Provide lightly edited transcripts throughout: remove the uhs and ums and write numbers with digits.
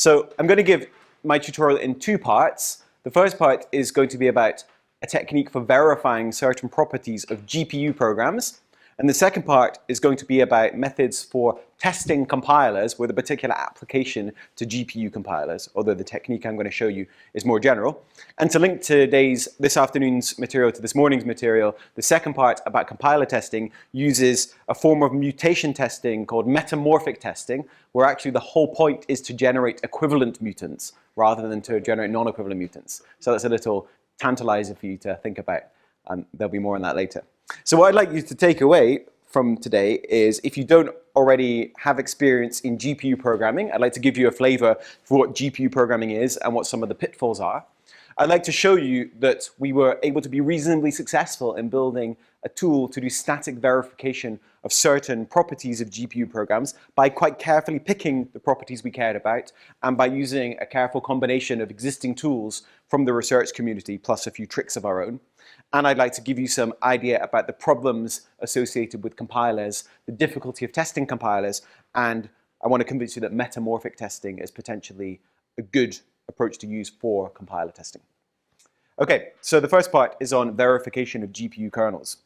So I'm going to give my tutorial in two parts. The first part is going to be about a technique for verifying certain properties of GPU programs. And the second part is going to be about methods for testing compilers with a particular application to GPU compilers, although the technique I'm going to show you is more general. And to link this afternoon's material to this morning's material, the second part about compiler testing uses a form of mutation testing called metamorphic testing, where actually the whole point is to generate equivalent mutants rather than to generate non-equivalent mutants. So that's a little tantalizer for you to think about. There'll be more on that later. So what I'd like you to take away from today is, if you don't already have experience in GPU programming, I'd like to give you a flavor for what GPU programming is and what some of the pitfalls are. I'd like to show you that we were able to be reasonably successful in building a tool to do static verification of certain properties of GPU programs by quite carefully picking the properties we cared about and by using a careful combination of existing tools from the research community plus a few tricks of our own. And I'd like to give you some idea about the problems associated with compilers, the difficulty of testing compilers, and I want to convince you that metamorphic testing is potentially a good approach to use for compiler testing. Okay, so the first part is on verification of GPU kernels.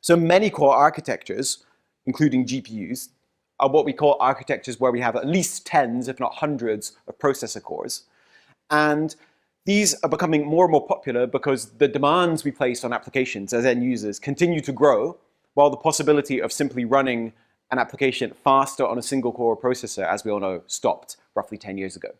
So many core architectures, including GPUs, are what we call architectures where we have at least tens, if not hundreds, of processor cores. And these are becoming more and more popular because the demands we place on applications as end users continue to grow, while the possibility of simply running an application faster on a single core processor, as we all know, stopped roughly 10 years ago.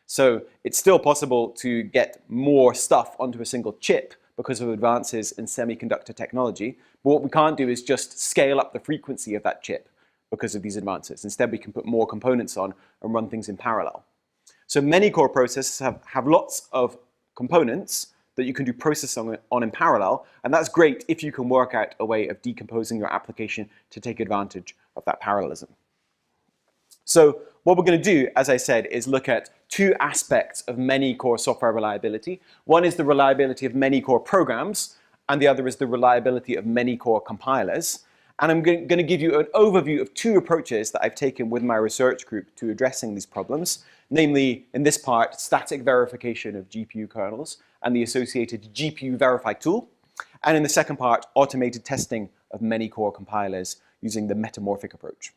So it's still possible to get more stuff onto a single chip because of advances in semiconductor technology. But what we can't do is just scale up the frequency of that chip because of these advances. Instead, we can put more components on and run things in parallel. So many core processors have lots of components that you can do processing on in parallel, and that's great if you can work out a way of decomposing your application to take advantage of that parallelism. So what we're going to do, as I said, is look at two aspects of many core software reliability. One is the reliability of many core programs, and the other is the reliability of many core compilers. And I'm going to give you an overview of two approaches that I've taken with my research group to addressing these problems, namely, in this part, static verification of GPU kernels and the associated GPUVerify tool, and in the second part, automated testing of many core compilers using the metamorphic approach.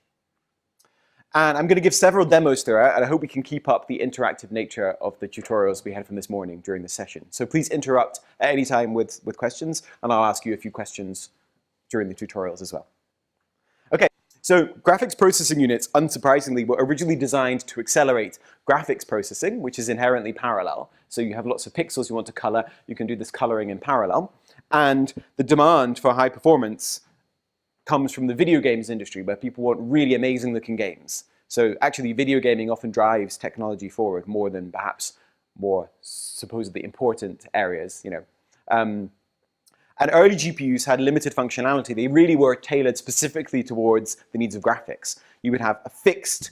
And I'm going to give several demos throughout, and I hope we can keep up the interactive nature of the tutorials we had from this morning during the session. So please interrupt at any time with questions, and I'll ask you a few questions during the tutorials as well. Okay, so graphics processing units, unsurprisingly, were originally designed to accelerate graphics processing, which is inherently parallel. So you have lots of pixels you want to color, you can do this coloring in parallel. And the demand for high performance comes from the video games industry, where people want really amazing looking games. So actually video gaming often drives technology forward more than perhaps more supposedly important areas, you know. And early GPUs had limited functionality. They really were tailored specifically towards the needs of graphics. You would have a fixed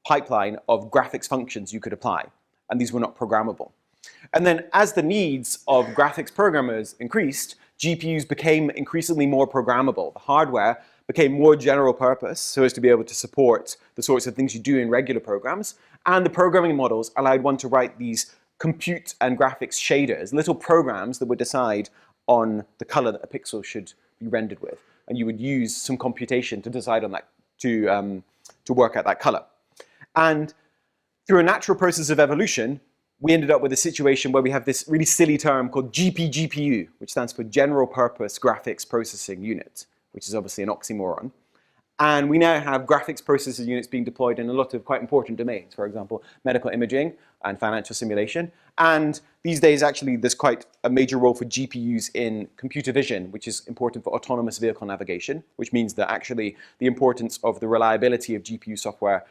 pipeline of graphics functions you could apply, and these were not programmable. And then as the needs of graphics programmers increased, GPUs became increasingly more programmable. The hardware became more general purpose, so as to be able to support the sorts of things you do in regular programs. And the programming models allowed one to write these compute and graphics shaders, little programs that would decide on the color that a pixel should be rendered with. And you would use some computation to decide on that, to work out that color. And through a natural process of evolution, we ended up with a situation where we have this really silly term called GPGPU, which stands for General Purpose Graphics Processing Unit, which is obviously an oxymoron. And we now have graphics processor units being deployed in a lot of quite important domains, for example, medical imaging and financial simulation. And these days, actually, there's quite a major role for GPUs in computer vision, which is important for autonomous vehicle navigation, which means that actually the importance of the reliability of GPU software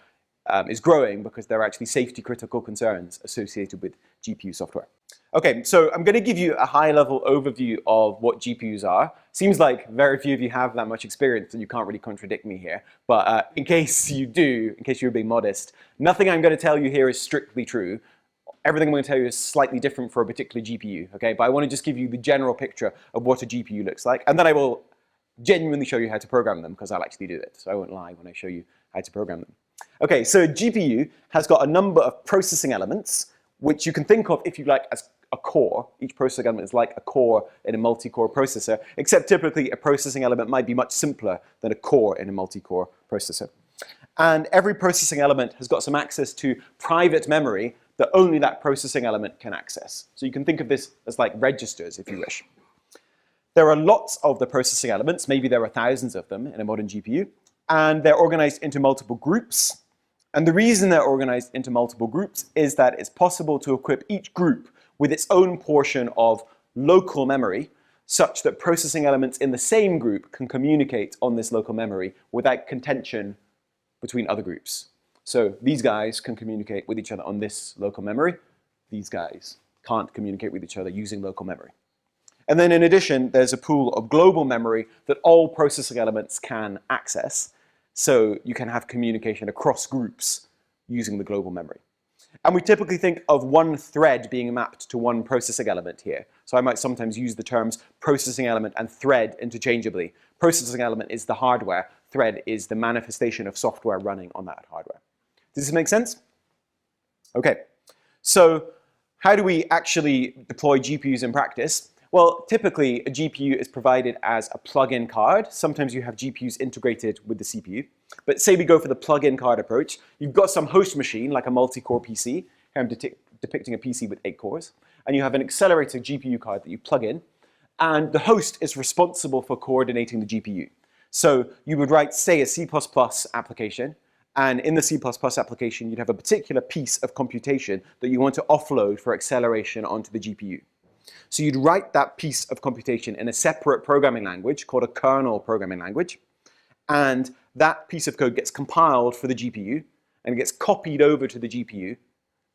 is growing because there are actually safety critical concerns associated with GPU software. Okay, so I'm going to give you a high-level overview of what GPUs are. Seems like very few of you have that much experience and you can't really contradict me here. But in case you do, in case you're being modest, nothing I'm going to tell you here is strictly true. Everything I'm going to tell you is slightly different for a particular GPU, okay? But I want to just give you the general picture of what a GPU looks like, and then I will genuinely show you how to program them, because I'll actually do it. So I won't lie when I show you how to program them. Okay, so GPU has got a number of processing elements, which you can think of, if you like, as a core. Each processing element is like a core in a multi-core processor, except typically a processing element might be much simpler than a core in a multi-core processor. And every processing element has got some access to private memory that only that processing element can access. So you can think of this as like registers, if you wish. There are lots of the processing elements, maybe there are thousands of them in a modern GPU, and they're organized into multiple groups. And the reason they're organized into multiple groups is that it's possible to equip each group with its own portion of local memory, such that processing elements in the same group can communicate on this local memory without contention between other groups. So these guys can communicate with each other on this local memory. These guys can't communicate with each other using local memory. And then in addition, there's a pool of global memory that all processing elements can access. So you can have communication across groups using the global memory. And we typically think of one thread being mapped to one processing element here. So I might sometimes use the terms processing element and thread interchangeably. Processing element is the hardware. Thread is the manifestation of software running on that hardware. Does this make sense? Okay. So how do we actually deploy GPUs in practice? Well, typically, a GPU is provided as a plug-in card. Sometimes you have GPUs integrated with the CPU. But say we go for the plug-in card approach. You've got some host machine, like a multi-core PC. Here I'm depicting a PC with 8 cores. And you have an accelerator GPU card that you plug in. And the host is responsible for coordinating the GPU. So you would write, say, a C++ application. And in the C++ application, you'd have a particular piece of computation that you want to offload for acceleration onto the GPU. So you'd write that piece of computation in a separate programming language called a kernel programming language. And that piece of code gets compiled for the GPU and it gets copied over to the GPU,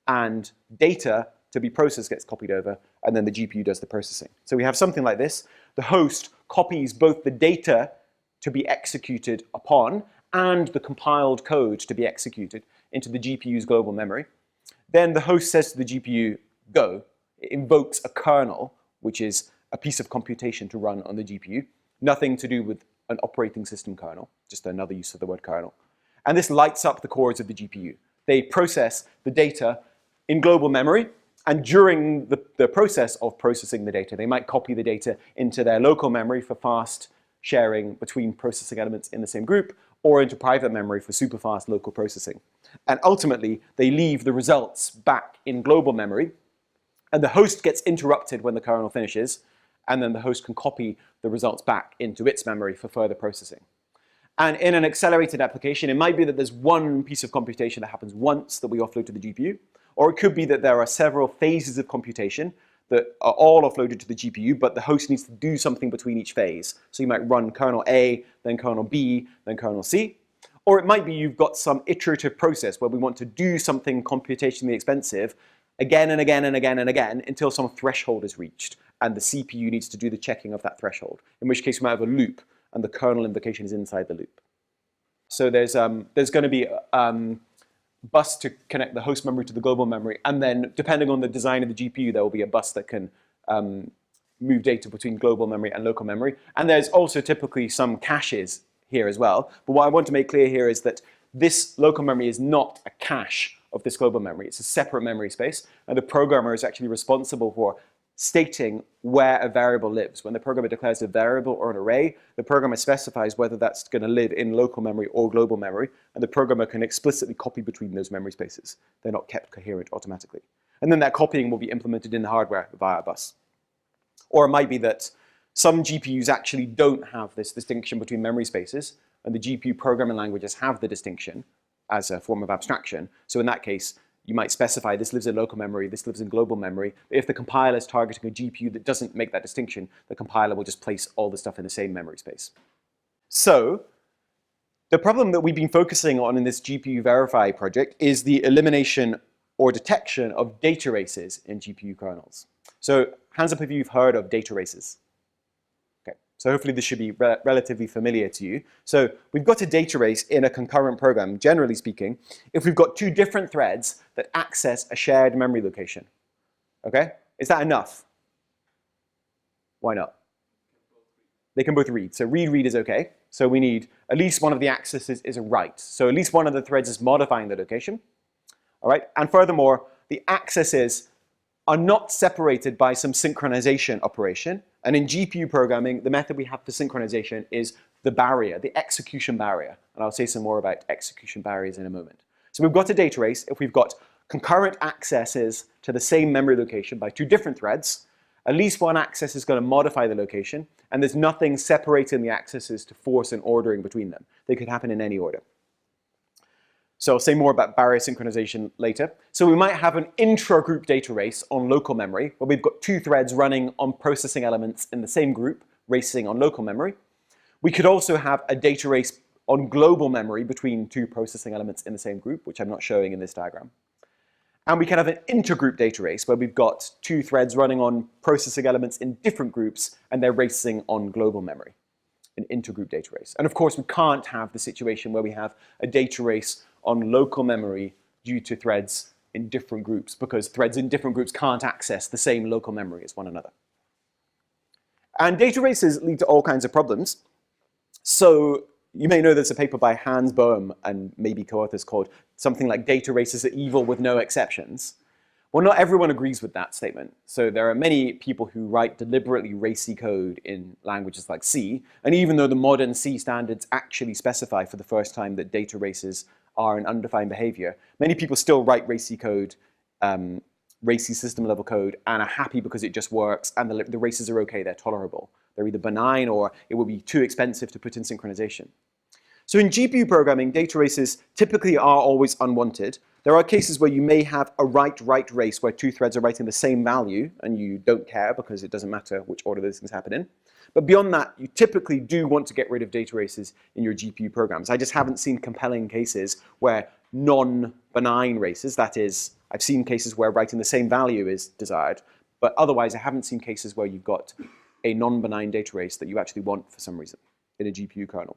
and data to be processed gets copied over, and then the GPU does the processing. So we have something like this. The host copies both the data to be executed upon and the compiled code to be executed into the GPU's global memory. Then the host says to the GPU, go. It invokes a kernel, which is a piece of computation to run on the GPU. Nothing to do with an operating system kernel, just another use of the word kernel. And this lights up the cores of the GPU. They process the data in global memory, and during the process of processing the data, they might copy the data into their local memory for fast sharing between processing elements in the same group, or into private memory for super fast local processing. And ultimately, they leave the results back in global memory, and the host gets interrupted when the kernel finishes, and then the host can copy the results back into its memory for further processing. And in an accelerated application, it might be that there's one piece of computation that happens once that we offload to the GPU, or it could be that there are several phases of computation that are all offloaded to the GPU, but the host needs to do something between each phase. So you might run kernel A, then kernel B, then kernel C. Or it might be you've got some iterative process where we want to do something computationally expensive again and again and again and again until some threshold is reached, and the CPU needs to do the checking of that threshold, in which case we might have a loop, and the kernel invocation is inside the loop. So there's going to be bus to connect the host memory to the global memory, and then depending on the design of the GPU, there will be a bus that can move data between global memory and local memory. And there's also typically some caches here as well. But what I want to make clear here is that this local memory is not a cache of this global memory. It's a separate memory space, and the programmer is actually responsible for stating where a variable lives. When the programmer declares a variable or an array, the programmer specifies whether that's going to live in local memory or global memory, and the programmer can explicitly copy between those memory spaces. They're not kept coherent automatically. And then that copying will be implemented in the hardware via a bus. Or it might be that some GPUs actually don't have this distinction between memory spaces, and the GPU programming languages have the distinction as a form of abstraction. So in that case, you might specify this lives in local memory, this lives in global memory. But if the compiler is targeting a GPU that doesn't make that distinction, the compiler will just place all the stuff in the same memory space. So the problem that we've been focusing on in this GPUVerify project is the elimination or detection of data races in GPU kernels. So hands up if you've heard of data races. Okay, so hopefully this should be relatively familiar to you. So we've got a data race in a concurrent program, generally speaking, if we've got two different threads that access a shared memory location. Okay, is that enough? Why not? They can both read. So read is okay. So we need at least one of the accesses is a write. So at least one of the threads is modifying the location. All right, and furthermore, the accesses are not separated by some synchronization operation. And in GPU programming, the method we have for synchronization is the barrier, the execution barrier. And I'll say some more about execution barriers in a moment. So we've got a data race. If we've got concurrent accesses to the same memory location by two different threads, at least one access is going to modify the location, and there's nothing separating the accesses to force an ordering between them. They could happen in any order. So I'll say more about barrier synchronization later. So we might have an intra-group data race on local memory, where we've got two threads running on processing elements in the same group, racing on local memory. We could also have a data race on global memory between two processing elements in the same group, which I'm not showing in this diagram. And we can have an intergroup data race, where we've got two threads running on processing elements in different groups, and they're racing on global memory, an intergroup data race. And of course, we can't have the situation where we have a data race on local memory due to threads in different groups, because threads in different groups can't access the same local memory as one another. And data races lead to all kinds of problems. So you may know there's a paper by Hans Boehm and maybe co-authors called something like "Data Races Are Evil with No Exceptions." Well, not everyone agrees with that statement. So there are many people who write deliberately racy code in languages like C, and even though the modern C standards actually specify for the first time that data races are an undefined behavior, many people still write racy code, racy system level code, and are happy because it just works, and the races are okay, they're tolerable. They're either benign or it would be too expensive to put in synchronization. So in GPU programming, data races typically are always unwanted. There are cases where you may have a write-write race where two threads are writing the same value, and you don't care because it doesn't matter which order those things happen in. But beyond that, you typically do want to get rid of data races in your GPU programs. I just haven't seen compelling cases where non-benign races, that is, I've seen cases where writing the same value is desired, but otherwise I haven't seen cases where you've got a non-benign data race that you actually want for some reason in a GPU kernel.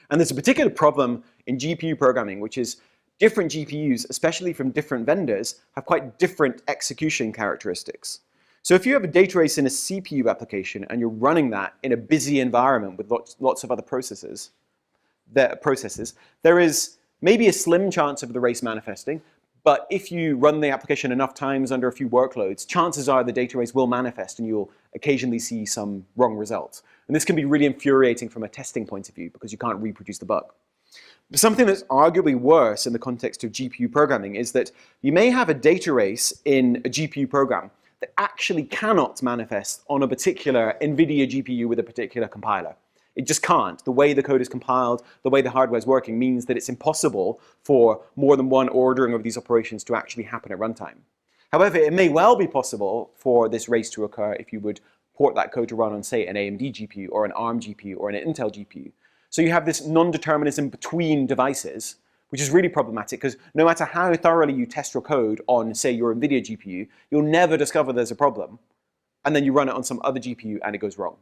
And there's a particular problem in GPU programming, which is different GPUs, especially from different vendors, have quite different execution characteristics. So if you have a data race in a CPU application and you're running that in a busy environment with lots of other processes, there is maybe a slim chance of the race manifesting, but if you run the application enough times under a few workloads, chances are the data race will manifest and you'll occasionally see some wrong results. And this can be really infuriating from a testing point of view because you can't reproduce the bug. But something that's arguably worse in the context of GPU programming is that you may have a data race in a GPU program that actually cannot manifest on a particular NVIDIA GPU with a particular compiler. It just can't. The way the code is compiled, the way the hardware is working means that it's impossible for more than one ordering of these operations to actually happen at runtime. However, it may well be possible for this race to occur if you would port that code to run on, say, an AMD GPU or an ARM GPU or an Intel GPU. So you have this non-determinism between devices, which is really problematic because no matter how thoroughly you test your code on, say, your NVIDIA GPU, you'll never discover there's a problem. And then you run it on some other GPU and it goes wrong.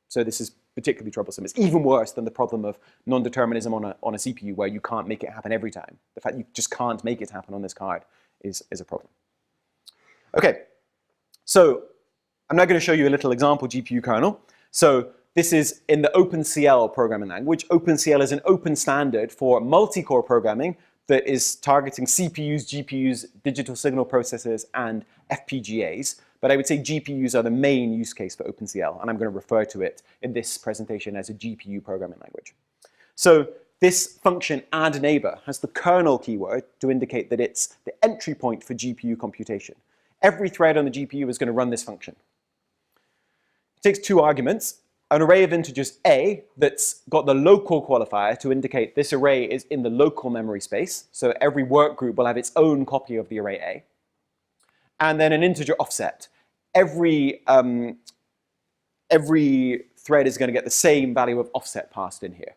So this is particularly troublesome. It's even worse than the problem of non-determinism on a CPU where you can't make it happen every time. The fact you just can't make it happen on this card is a problem. Okay, so I'm now going to show you a little example GPU kernel. So this is in the OpenCL programming language. OpenCL is an open standard for multi-core programming that is targeting CPUs, GPUs, digital signal processors, and FPGAs. But I would say GPUs are the main use case for OpenCL, and I'm going to refer to it in this presentation as a GPU programming language. So this function addNeighbor has the kernel keyword to indicate that it's the entry point for GPU computation. Every thread on the GPU is going to run this function. It takes two arguments, an array of integers A that's got the local qualifier to indicate this array is in the local memory space, so every work group will have its own copy of the array A, and then an integer offset. Every thread is going to get the same value of offset passed in here.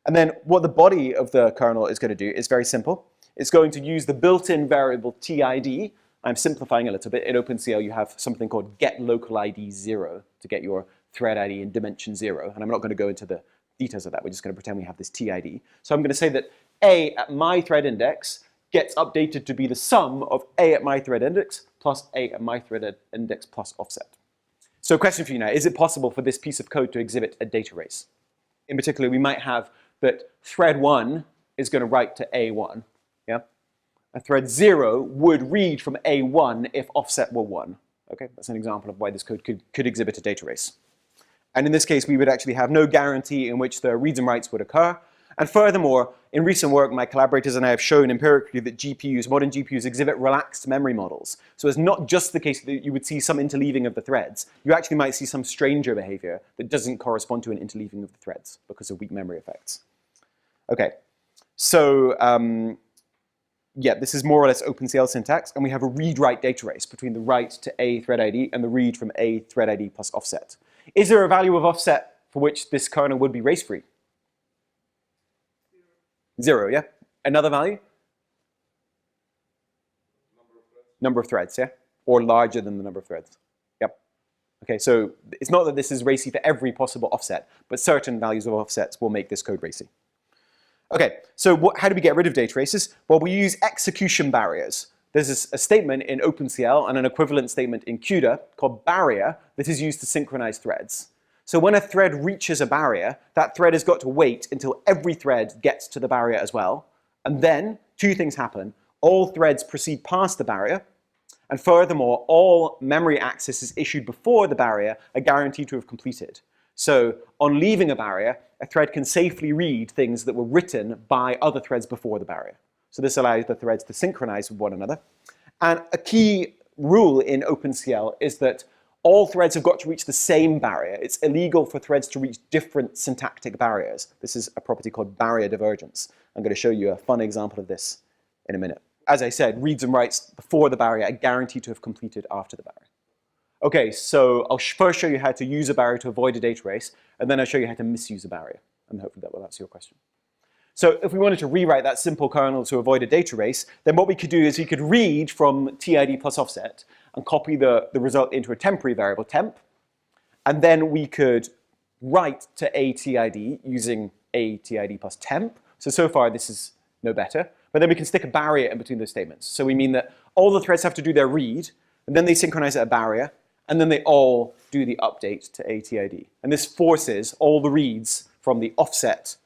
And then what the body of the kernel is going to do is very simple. It's going to use the built-in variable TID. I'm simplifying a little bit. In OpenCL, you have something called getLocalID0 to get your thread ID in dimension 0. And I'm not going to go into the details of that. We're just going to pretend we have this TID. So I'm going to say that A at my thread index gets updated to be the sum of A at my thread index plus A at my thread index plus offset. So question for you now, is it possible for this piece of code to exhibit a data race? In particular, we might have that thread 1 is going to write to A1. Yeah? And thread 0 would read from A1 if offset were 1. Okay? That's an example of why this code could exhibit a data race. And in this case, we would actually have no guarantee in which the reads and writes would occur. And furthermore, in recent work, my collaborators and I have shown empirically that GPUs, modern GPUs, exhibit relaxed memory models. So it's not just the case that you would see some interleaving of the threads. You actually might see some stranger behavior that doesn't correspond to an interleaving of the threads because of weak memory effects. Okay, so yeah, this is more or less OpenCL syntax, and we have a read-write data race between the write to A thread ID and the read from A thread ID plus offset. Is there a value of offset for which this kernel would be race-free? 0, yeah? Another value? Number of threads, yeah? Or larger than the number of threads. Yep. Okay, so it's not that this is racy for every possible offset, but certain values of offsets will make this code racy. Okay, so how do we get rid of data races? Well, we use execution barriers. There's a statement in OpenCL and an equivalent statement in CUDA called barrier that is used to synchronize threads. So when a thread reaches a barrier, that thread has got to wait until every thread gets to the barrier as well. And then two things happen. All threads proceed past the barrier. And furthermore, all memory accesses issued before the barrier are guaranteed to have completed. So on leaving a barrier, a thread can safely read things that were written by other threads before the barrier. So this allows the threads to synchronize with one another. And a key rule in OpenCL is that all threads have got to reach the same barrier. It's illegal for threads to reach different syntactic barriers. This is a property called barrier divergence. I'm going to show you a fun example of this in a minute. As I said, reads and writes before the barrier are guaranteed to have completed after the barrier. Okay, so I'll first show you how to use a barrier to avoid a data race, and then I'll show you how to misuse a barrier. And hopefully that will answer your question. So if we wanted to rewrite that simple kernel to avoid a data race, then what we could do is we could read from TID plus offset and copy the result into a temporary variable, temp. And then we could write to ATID using ATID plus temp. So far this is no better. But then we can stick a barrier in between those statements. So we mean that all the threads have to do their read, and then they synchronize at a barrier, and then they all do the update to ATID. And this forces all the reads from the offset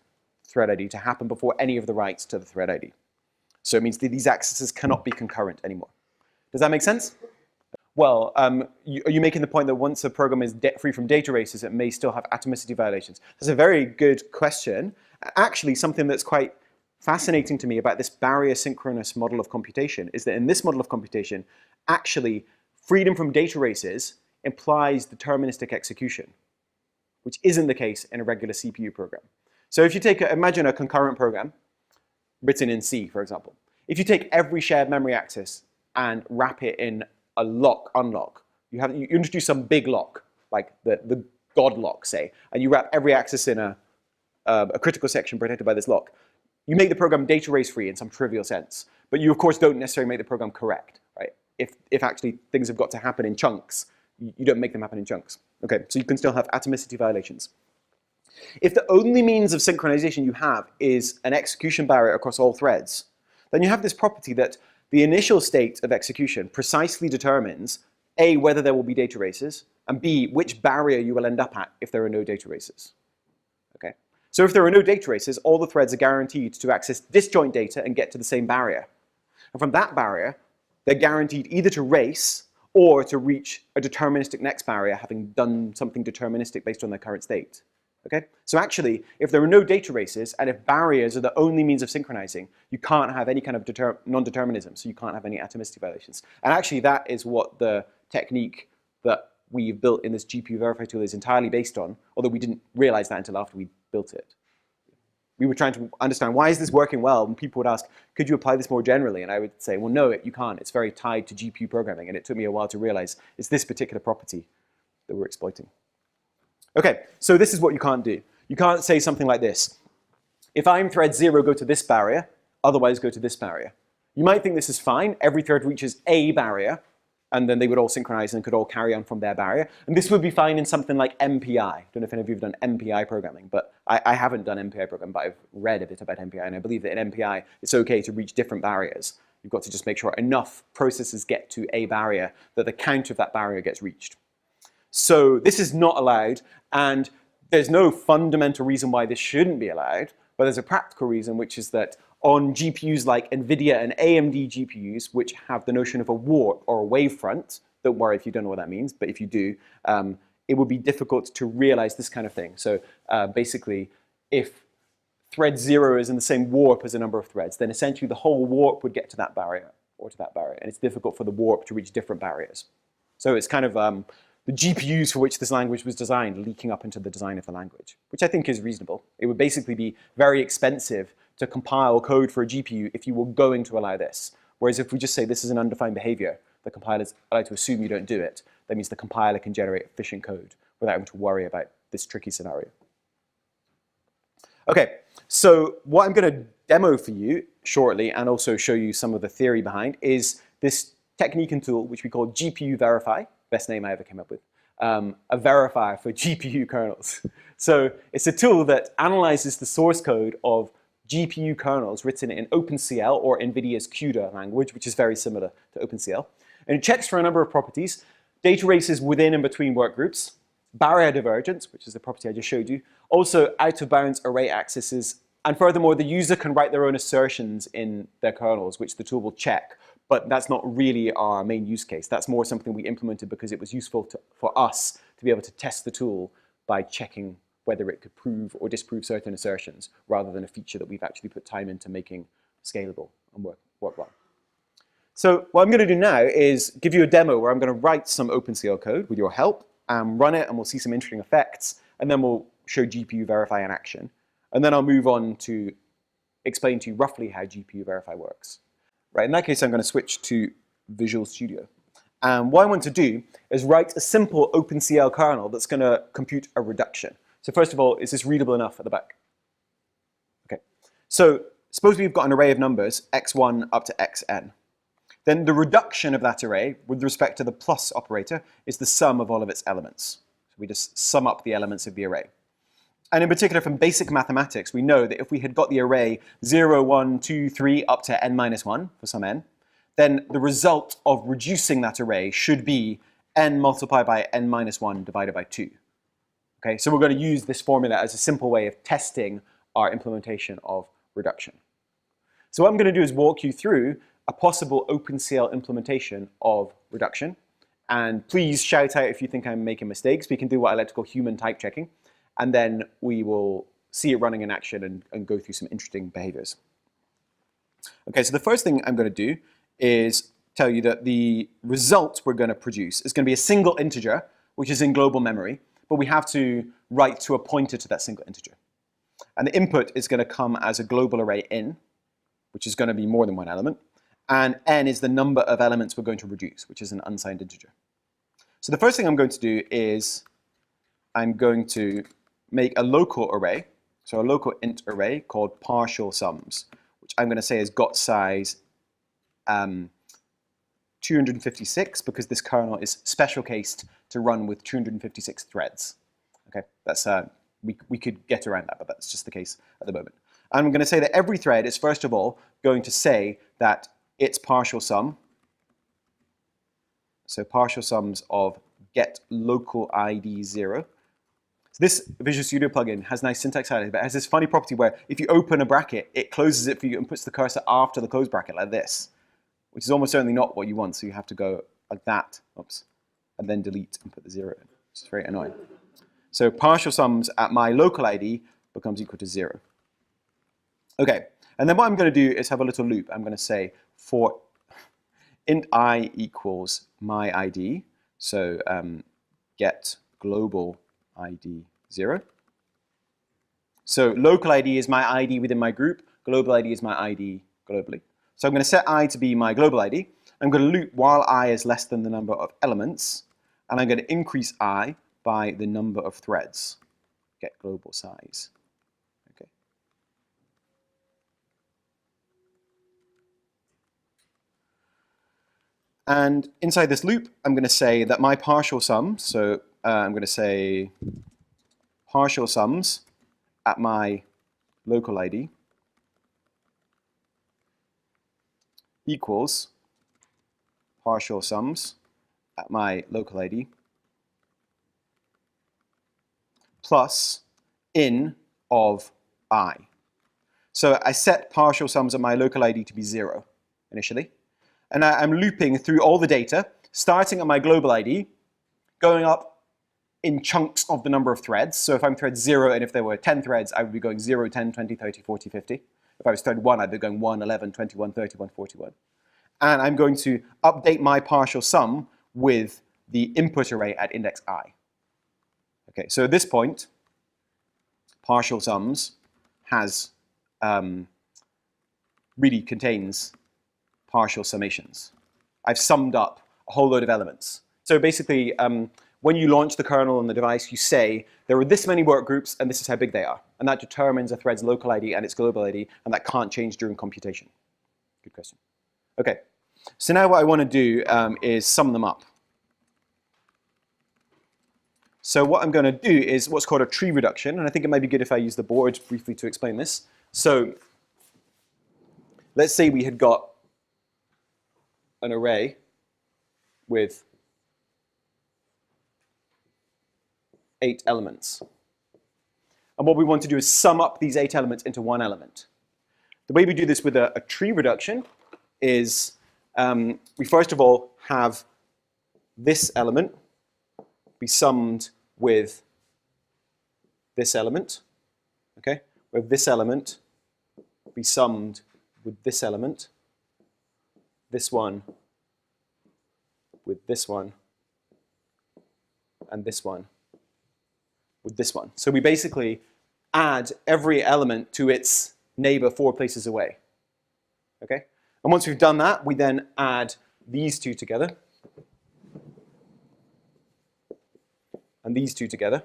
thread ID to happen before any of the writes to the thread ID. So it means that these accesses cannot be concurrent anymore. Does that make sense? Well, are you making the point that once a program is free from data races, it may still have atomicity violations? That's a very good question. Actually, something that's quite fascinating to me about this barrier synchronous model of computation is that in this model of computation, actually, freedom from data races implies deterministic execution, which isn't the case in a regular CPU program. So if you imagine a concurrent program written in C, for example. If you take every shared memory access and wrap it in a lock, unlock, you introduce some big lock, like the God lock, say, and you wrap every access in a critical section protected by this lock. You make the program data race free in some trivial sense, but you of course don't necessarily make the program correct, right? If actually things have got to happen in chunks, you don't make them happen in chunks. Okay, so you can still have atomicity violations. If the only means of synchronization you have is an execution barrier across all threads, then you have this property that the initial state of execution precisely determines A, whether there will be data races, and B, which barrier you will end up at if there are no data races. Okay? So if there are no data races, all the threads are guaranteed to access disjoint data and get to the same barrier. And from that barrier, they're guaranteed either to race or to reach a deterministic next barrier, having done something deterministic based on their current state. Okay? So actually, if there are no data races, and if barriers are the only means of synchronizing, you can't have any kind of non-determinism, so you can't have any atomicity violations. And actually, that is what the technique that we've built in this GPUVerify tool is entirely based on, although we didn't realize that until after we built it. We were trying to understand, why is this working well? And people would ask, could you apply this more generally? And I would say, well, no, you can't. It's very tied to GPU programming. And it took me a while to realize it's this particular property that we're exploiting. Okay, so this is what you can't do. You can't say something like this. If I'm thread 0, go to this barrier, otherwise go to this barrier. You might think this is fine. Every thread reaches a barrier, and then they would all synchronize and could all carry on from their barrier. And this would be fine in something like MPI. I don't know if any of you have done MPI programming, but I haven't done MPI programming, but I've read a bit about MPI, and I believe that in MPI, it's okay to reach different barriers. You've got to just make sure enough processes get to a barrier that the count of that barrier gets reached. So this is not allowed, and there's no fundamental reason why this shouldn't be allowed, but there's a practical reason, which is that on GPUs like NVIDIA and AMD GPUs, which have the notion of a warp or a wavefront, don't worry if you don't know what that means, but if you do, it would be difficult to realize this kind of thing. So basically, if thread 0 is in the same warp as a number of threads, then essentially the whole warp would get to that barrier or to that barrier, and it's difficult for the warp to reach different barriers. So it's kind of the GPUs for which this language was designed leaking up into the design of the language, which I think is reasonable. It would basically be very expensive to compile code for a GPU if you were going to allow this. Whereas if we just say this is an undefined behavior, the compiler is allowed to assume you don't do it. That means the compiler can generate efficient code without having to worry about this tricky scenario. Okay, so what I'm going to demo for you shortly and also show you some of the theory behind is this technique and tool which we call GPUVerify, best name I ever came up with, a verifier for GPU kernels. So it's a tool that analyzes the source code of GPU kernels written in OpenCL or NVIDIA's CUDA language, which is very similar to OpenCL. And it checks for a number of properties: data races within and between workgroups, barrier divergence, which is the property I just showed you, also out-of-bounds array accesses, and furthermore, the user can write their own assertions in their kernels, which the tool will check. But that's not really our main use case. That's more something we implemented because it was useful for us to be able to test the tool by checking whether it could prove or disprove certain assertions, rather than a feature that we've actually put time into making scalable and work well. So what I'm going to do now is give you a demo where I'm going to write some OpenCL code with your help, and run it, and we'll see some interesting effects, and then we'll show GPUVerify in action. And then I'll move on to explain to you roughly how GPUVerify works. Right, in that case, I'm going to switch to Visual Studio. And what I want to do is write a simple OpenCL kernel that's going to compute a reduction. So first of all, is this readable enough at the back? Okay. So suppose we've got an array of numbers, x1 up to xn. Then the reduction of that array, with respect to the plus operator, is the sum of all of its elements. So we just sum up the elements of the array. And in particular, from basic mathematics, we know that if we had got the array 0, 1, 2, 3 up to n-1 for some n, then the result of reducing that array should be n multiplied by n-1 divided by 2. Okay, so we're going to use this formula as a simple way of testing our implementation of reduction. So what I'm going to do is walk you through a possible OpenCL implementation of reduction. And please shout out if you think I'm making mistakes. We can do what I like to call human type checking. And then we will see it running in action and go through some interesting behaviors. Okay, so the first thing I'm going to do is tell you that the result we're going to produce is going to be a single integer, which is in global memory, but we have to write to a pointer to that single integer. And the input is going to come as a global array in, which is going to be more than one element. And n is the number of elements we're going to reduce, which is an unsigned integer. So the first thing I'm going to do is I'm going to make a local array, so a local int array called partial sums, which I'm going to say has got size 256, because this kernel is special cased to run with 256 threads. Okay, that's we could get around that, but that's just the case at the moment. I'm going to say that every thread is first of all going to say that its partial sum, so partial sums of get local ID 0. So this Visual Studio plugin has nice syntax highlighting, but it has this funny property where if you open a bracket, it closes it for you and puts the cursor after the close bracket like this, which is almost certainly not what you want. So you have to go like that, oops, and then delete and put the 0 in, which is very annoying. So partial sums at my local ID becomes equal to 0. Okay, and then what I'm going to do is have a little loop. I'm going to say for int I equals my ID, so get global ID 0. So local ID is my ID within my group, global ID is my ID globally. So I'm going to set I to be my global ID. I'm going to loop while I is less than the number of elements, and I'm going to increase I by the number of threads, get global size. Okay. And inside this loop, I'm going to say that my partial sum, so I'm going to say partial sums at my local ID equals partial sums at my local ID plus in of I. So I set partial sums of my local ID to be 0 initially. And I'm looping through all the data, starting at my global ID, going up in chunks of the number of threads. So if I'm thread 0, and if there were 10 threads, I would be going 0, 10, 20, 30, 40, 50. If I was thread 1, I'd be going 1, 11, 21, 31, 41. And I'm going to update my partial sum with the input array at index I. Okay, so at this point, partial sums has really contains partial summations. I've summed up a whole load of elements. So basically, when you launch the kernel on the device, you say, there are this many work groups, and this is how big they are. And that determines a thread's local ID and its global ID, and that can't change during computation. Good question. Okay, so now what I want to do is sum them up. So what I'm going to do is what's called a tree reduction, and I think it might be good if I use the board briefly to explain this. So let's say we had got an array with 8 elements. And what we want to do is sum up these 8 elements into one element. The way we do this with a tree reduction is we first of all have this element be summed with this element, okay? Where this element be summed with this element, this one with this one, and this one with this one. So we basically add every element to its neighbor 4 places away, okay? And once we've done that, we then add these two together, and these two together,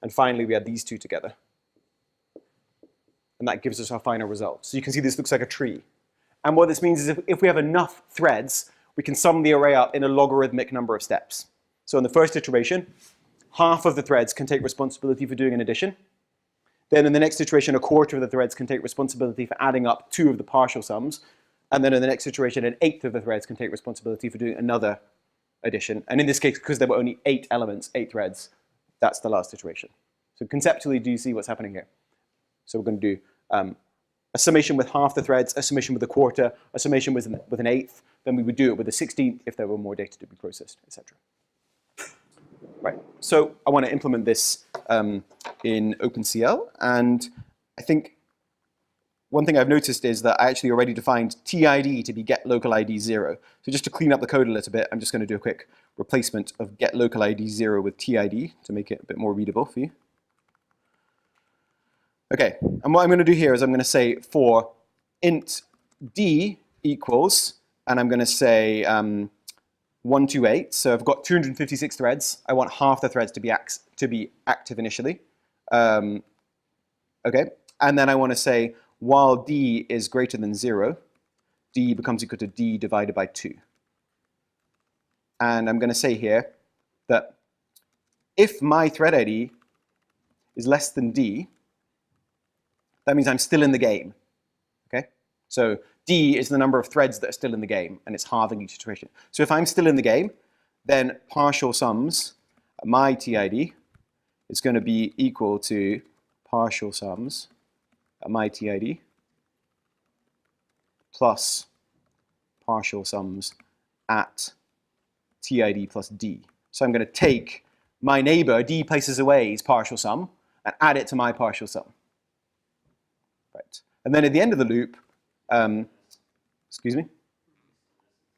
and finally we add these two together. And that gives us our final result. So you can see this looks like a tree. And what this means is if we have enough threads, we can sum the array up in a logarithmic number of steps. So in the first iteration, half of the threads can take responsibility for doing an addition. Then in the next iteration, a quarter of the threads can take responsibility for adding up 2 of the partial sums. And then in the next iteration, an eighth of the threads can take responsibility for doing another addition. And in this case, because there were only 8 elements, 8 threads, that's the last iteration. So conceptually, do you see what's happening here? So we're going to do a summation with half the threads, a summation with a quarter, a summation with an eighth. Then we would do it with a 16th if there were more data to be processed, etc. Right. So I want to implement this in OpenCL. And I think one thing I've noticed is that I actually already defined TID to be get local ID 0. So just to clean up the code a little bit, I'm just going to do a quick replacement of get local ID 0 with TID to make it a bit more readable for you. Okay, and what I'm going to do here is I'm going to say for int d equals, and I'm going to say 128. So I've got 256 threads. I want half the threads to be active initially. Okay, and then I want to say while d is greater than 0, d becomes equal to d divided by 2. And I'm going to say here that if my thread ID is less than d, that means I'm still in the game, okay? So d is the number of threads that are still in the game, and it's halving each iteration. So if I'm still in the game, then partial sums, my TID, is going to be equal to partial sums, my TID, plus partial sums at TID plus d. So I'm going to take my neighbor, d places away's partial sum, and add it to my partial sum. Right. And then at the end of the loop, excuse me?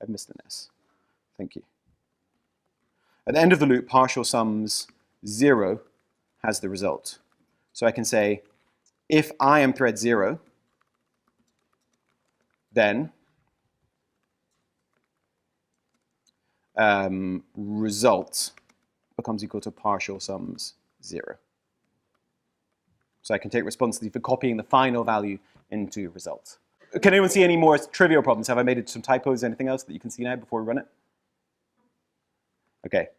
I've missed an S. Thank you. At the end of the loop, partial sums 0 has the result. So I can say, if I am thread 0, then result becomes equal to partial sums 0. So I can take responsibility for copying the final value into result. Can anyone see any more trivial problems? Have I made some typos, anything else that you can see now before we run it? Okay.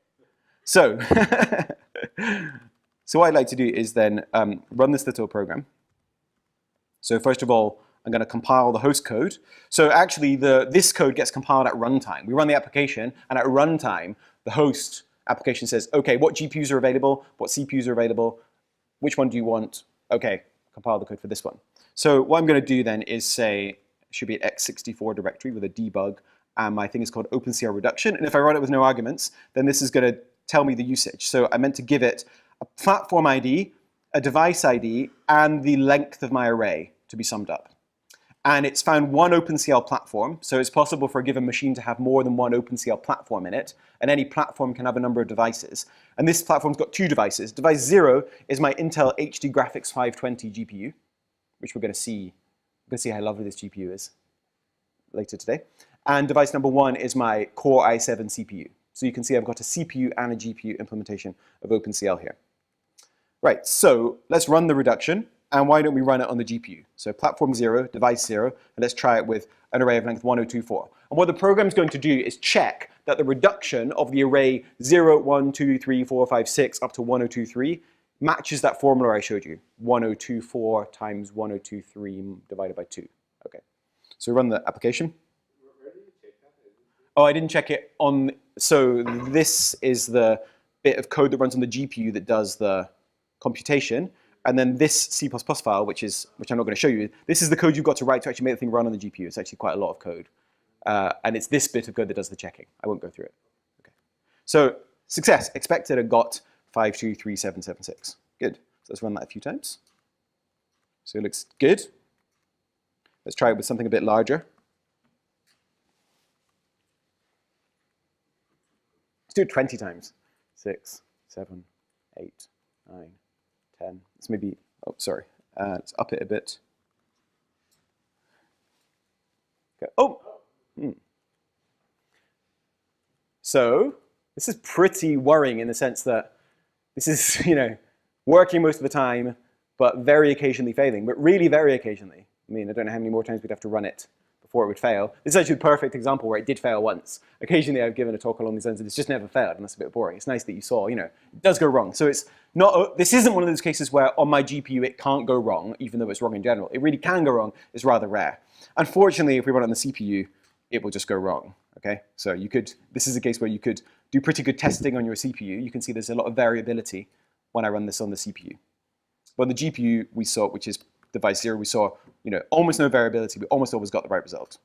So, so what I'd like to do is then run this little program. So first of all, I'm going to compile the host code. So actually, this code gets compiled at runtime. We run the application, and at runtime, the host Application says, okay, what GPUs are available? What CPUs are available? Which one do you want? Okay, compile the code for this one. So what I'm going to do then is say, it should be an x64 directory with a debug, and my thing is called OpenCL reduction. And if I run it with no arguments, then this is going to tell me the usage. So I meant to give it a platform ID, a device ID, and the length of my array to be summed up. And it's found one OpenCL platform, so it's possible for a given machine to have more than one OpenCL platform in it, and any platform can have a number of devices. And this platform's got two devices. Device 0 is my Intel HD Graphics 520 GPU, which we're going to see how lovely this GPU is later today. And device number 1 is my Core i7 CPU. So you can see I've got a CPU and a GPU implementation of OpenCL here. Right, so let's run the reduction. And why don't we run it on the GPU? So platform 0, device 0, and let's try it with an array of length 1024. And what the program's going to do is check that the reduction of the array 0, 1, 2, 3, 4, 5, 6 up to 1023 matches that formula I showed you. 1024 times 1023 divided by 2. Okay, so run the application. Where do you check that? Oh, I didn't check it on, so this is the bit of code that runs on the GPU that does the computation. And then this C++ file, which I'm not going to show you, this is the code you've got to write to actually make the thing run on the GPU. It's actually quite a lot of code. And it's this bit of code that does the checking. I won't go through it. Okay. So success, expected and got 523776. Good. So let's run that a few times. So it looks good. Let's try it with something a bit larger. Let's do it 20 times. 6, 7, 8, 9, 10. Let's maybe, oh, sorry. Let's up it a bit. Okay. Oh! So this is pretty worrying in the sense that this is, working most of the time, but very occasionally failing, but really very occasionally. I mean, I don't know how many more times we'd have to run it before it would fail. This is actually a perfect example where it did fail once. Occasionally I've given a talk along these lines and it's just never failed, and that's a bit boring. It's nice that you saw, it does go wrong. So it's not, this isn't one of those cases where on my GPU it can't go wrong, even though it's wrong in general. It really can go wrong. It's rather rare. Unfortunately, if we run it on the CPU, it will just go wrong, okay? So this is a case where you could do pretty good testing on your CPU. You can see there's a lot of variability when I run this on the CPU. But the GPU we saw, which is device 0, we saw almost no variability. We almost always got the right result.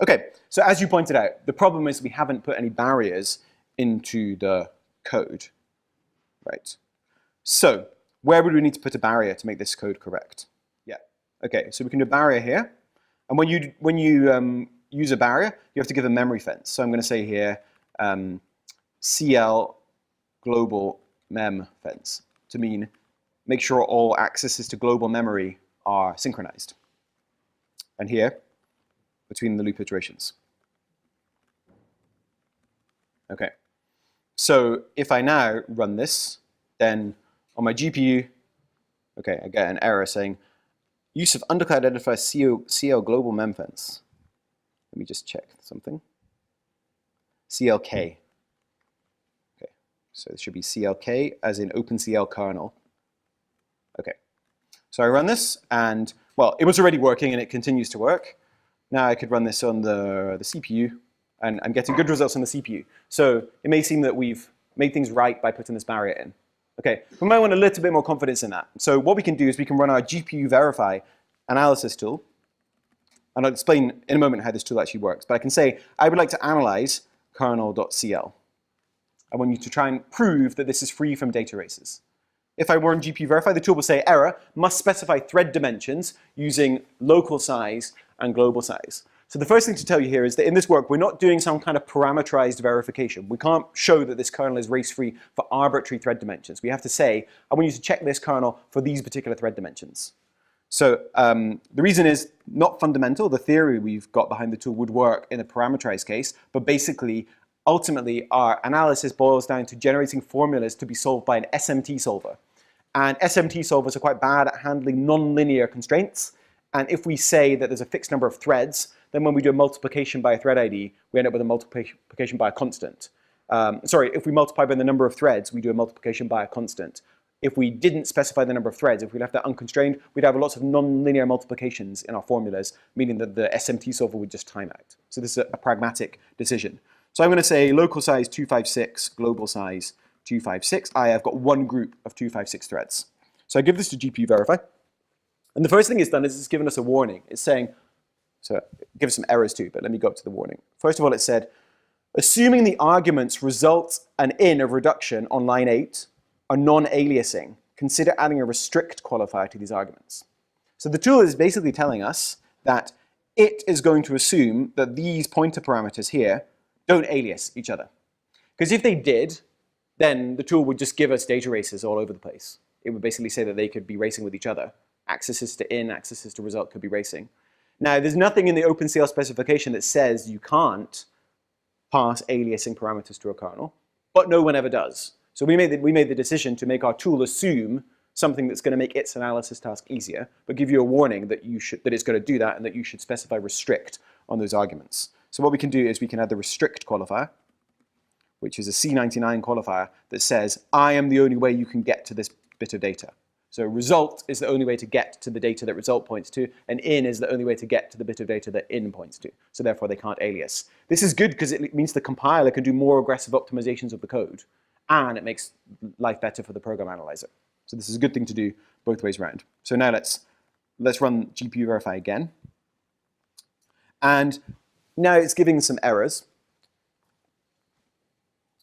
Okay, so as you pointed out, the problem is we haven't put any barriers into the code, right? So where would we need to put a barrier to make this code correct? Yeah, okay, so we can do a barrier here. And when you use a barrier, you have to give a memory fence. So I'm going to say here, CL global mem fence to mean make sure all accesses to global memory are synchronized. And here, between the loop iterations. Okay, so if I now run this, then on my GPU, okay, I get an error saying, use of undercloud identifier CL global mem fence. Let me just check something. CLK. Okay, so it should be CLK as in OpenCL kernel. Okay, so I run this and, well, it was already working and it continues to work. Now I could run this on the CPU and I'm getting good results on the CPU. So it may seem that we've made things right by putting this barrier in. Okay, we might want a little bit more confidence in that. So what we can do is we can run our GPUVerify analysis tool. And I'll explain in a moment how this tool actually works. But I can say, I would like to analyze kernel.cl. I want you to try and prove that this is free from data races. If I were in GPUVerify, the tool will say, error, must specify thread dimensions using local size and global size. So the first thing to tell you here is that in this work, we're not doing some kind of parameterized verification. We can't show that this kernel is race-free for arbitrary thread dimensions. We have to say, I want you to check this kernel for these particular thread dimensions. So the reason is not fundamental. The theory we've got behind the tool would work in a parameterized case, but basically, ultimately, our analysis boils down to generating formulas to be solved by an SMT solver. And SMT solvers are quite bad at handling nonlinear constraints. And if we say that there's a fixed number of threads, then when we do a multiplication by a thread ID, we end up with a multiplication by a constant. Sorry, if we multiply by the number of threads, we do a multiplication by a constant. If we didn't specify the number of threads, if we left that unconstrained, we'd have lots of nonlinear multiplications in our formulas, meaning that the SMT solver would just time out. So this is a pragmatic decision. So I'm going to say local size 256, global size 256. I have got one group of 256 threads. So I give this to GPUVerify. And the first thing it's done is it's given us a warning. It's saying, so give us some errors too, but let me go up to the warning. First of all, it said, assuming the arguments result and in of reduction on line 8 are non-aliasing, consider adding a restrict qualifier to these arguments. So the tool is basically telling us that it is going to assume that these pointer parameters here don't alias each other. Because if they did, then the tool would just give us data races all over the place. It would basically say that they could be racing with each other. Accesses to in, accesses to result could be racing. Now, there's nothing in the OpenCL specification that says you can't pass aliasing parameters to a kernel, but no one ever does. So we made the decision to make our tool assume something that's going to make its analysis task easier, but give you a warning that it's going to do that and that you should specify restrict on those arguments. So what we can do is we can add the restrict qualifier, which is a C99 qualifier that says, I am the only way you can get to this bit of data. So result is the only way to get to the data that result points to, and in is the only way to get to the bit of data that in points to. So therefore they can't alias. This is good because it means the compiler can do more aggressive optimizations of the code, and it makes life better for the program analyzer. So this is a good thing to do both ways around. So now let's run GPUVerify again. And now it's giving some errors.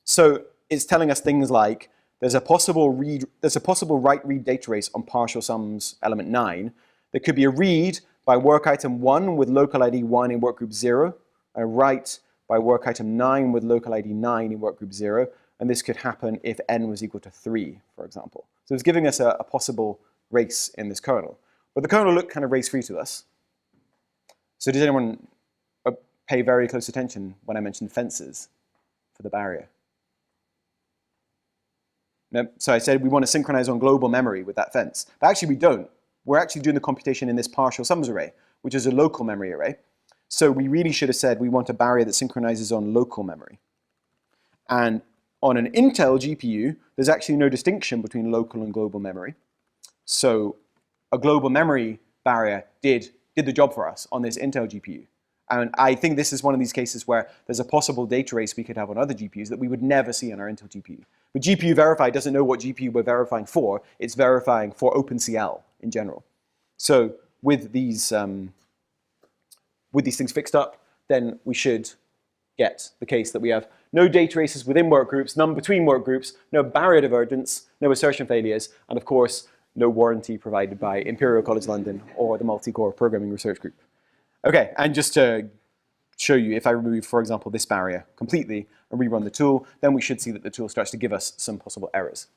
So it's telling us things like there's a possible write-read data race on partial sums element 9. There could be a read by work item 1 with local ID 1 in work group 0, and a write by work item 9 with local ID 9 in work group 0, and this could happen if n was equal to 3, for example. So it's giving us a possible race in this kernel. But the kernel looked kind of race-free to us. So did anyone pay very close attention when I mentioned fences for the barrier? No? So I said we want to synchronize on global memory with that fence. But actually we don't. We're actually doing the computation in this partial sums array, which is a local memory array. So we really should have said we want a barrier that synchronizes on local memory. And on an Intel GPU, there's actually no distinction between local and global memory. So a global memory barrier did the job for us on this Intel GPU. And I think this is one of these cases where there's a possible data race we could have on other GPUs that we would never see on our Intel GPU. But GPUVerify doesn't know what GPU we're verifying for. It's verifying for OpenCL in general. So with these things fixed up, then we should get the case that we have no data races within work groups, none between work groups, no barrier divergence, no assertion failures, and of course, no warranty provided by Imperial College London or the Multicore Programming Research Group. Okay, and just to show you, if I remove, for example, this barrier completely and rerun the tool, then we should see that the tool starts to give us some possible errors.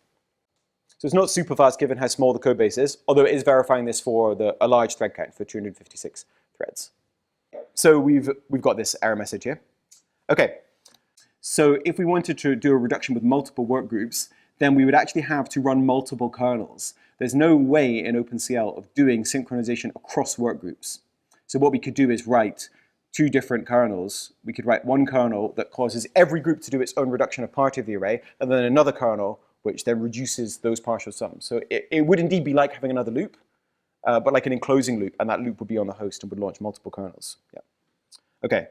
So it's not super fast given how small the code base is, although it is verifying this for a large thread count for 256 threads. So we've got this error message here. Okay, so if we wanted to do a reduction with multiple work groups, then we would actually have to run multiple kernels. There's no way in OpenCL of doing synchronization across work groups. So what we could do is write two different kernels. We could write one kernel that causes every group to do its own reduction of part of the array, and then another kernel which then reduces those partial sums. So it would indeed be like having another loop, but like an enclosing loop, and that loop would be on the host and would launch multiple kernels. Yeah. Okay.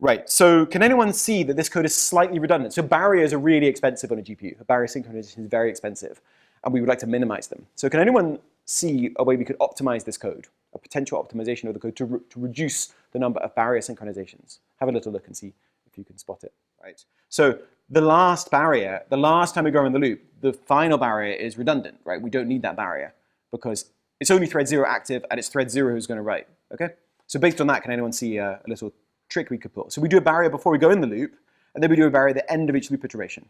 Right, so can anyone see that this code is slightly redundant? So barriers are really expensive on a GPU. A barrier synchronization is very expensive, and we would like to minimize them. So can anyone see a way we could optimize this code, a potential optimization of the code to reduce the number of barrier synchronizations? Have a little look and see if you can spot it. Right. So the last barrier, the last time we go in the loop, the final barrier is redundant, right? We don't need that barrier because it's only thread 0 active, and it's thread 0 who's going to write. Okay. So based on that, can anyone see a little trick we could pull? So we do a barrier before we go in the loop, and then we do a barrier at the end of each loop iteration.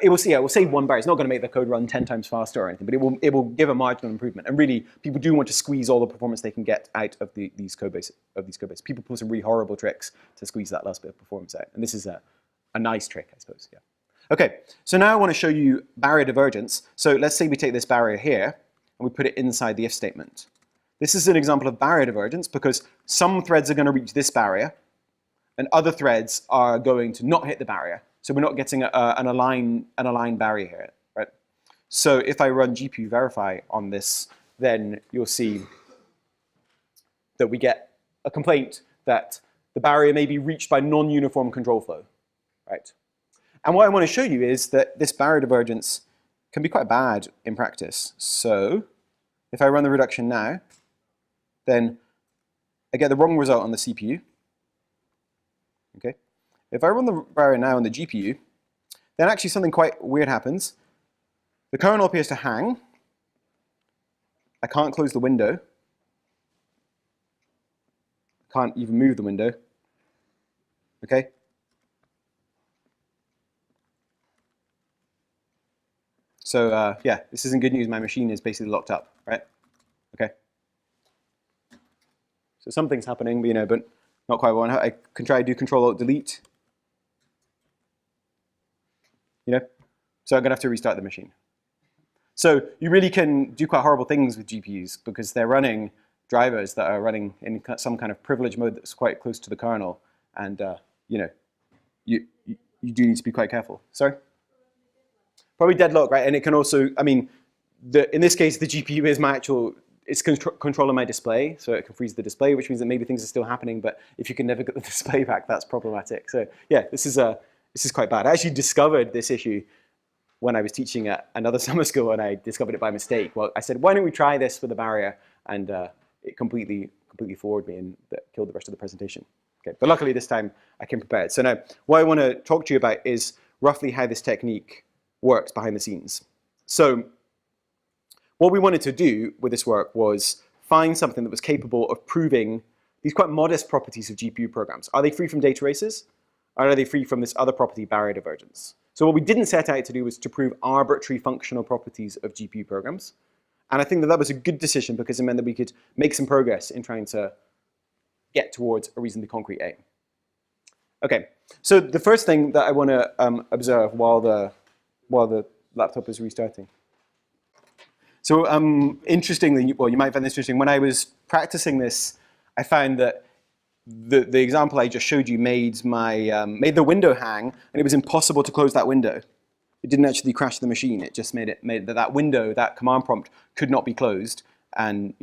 It will save one barrier. It's not going to make the code run 10 times faster or anything, but it will give a marginal improvement. And really, people do want to squeeze all the performance they can get out of these code bases. People pull some really horrible tricks to squeeze that last bit of performance out, and this is a nice trick, I suppose. Yeah. Okay. So now I want to show you barrier divergence. So let's say we take this barrier here and we put it inside the if statement. This is an example of barrier divergence because some threads are going to reach this barrier and other threads are going to not hit the barrier. So we're not getting an aligned barrier here, right? So if I run GPUVerify on this, then you'll see that we get a complaint that the barrier may be reached by non-uniform control flow, right? And what I want to show you is that this barrier divergence can be quite bad in practice. So if I run the reduction now, then I get the wrong result on the CPU. Okay. If I run the barrier now on the GPU, then actually something quite weird happens. The kernel appears to hang. I can't close the window. I can't even move the window. Okay. So yeah, this isn't good news. My machine is basically locked up, right? Okay. So something's happening, but not quite one. I can try to do Control-Alt-Delete. So I'm going to have to restart the machine. So you really can do quite horrible things with GPUs because they're running drivers that are running in some kind of privilege mode that's quite close to the kernel, and you do need to be quite careful. Sorry? Probably deadlock, right? And it can also, in this case, the GPU is it's controlling my display, so it can freeze the display, which means that maybe things are still happening, but if you can never get the display back, that's problematic. So yeah, this is quite bad. I actually discovered this issue when I was teaching at another summer school, and I discovered it by mistake. Well, I said, why don't we try this with a barrier? And it completely floored me, and that killed the rest of the presentation. Okay, but luckily this time I came prepared. So now, what I want to talk to you about is roughly how this technique works behind the scenes. So what we wanted to do with this work was find something that was capable of proving these quite modest properties of GPU programs. Are they free from data races? Or are they free from this other property, barrier divergence? So what we didn't set out to do was to prove arbitrary functional properties of GPU programs. And I think that was a good decision because it meant that we could make some progress in trying to get towards a reasonably concrete aim. Okay, so the first thing that I want to observe while the laptop is restarting. So interestingly, well, you might find this interesting. When I was practicing this, I found that the example I just showed you made the window hang, and it was impossible to close that window. It didn't actually crash the machine. It just made that window, that command prompt, could not be closed. And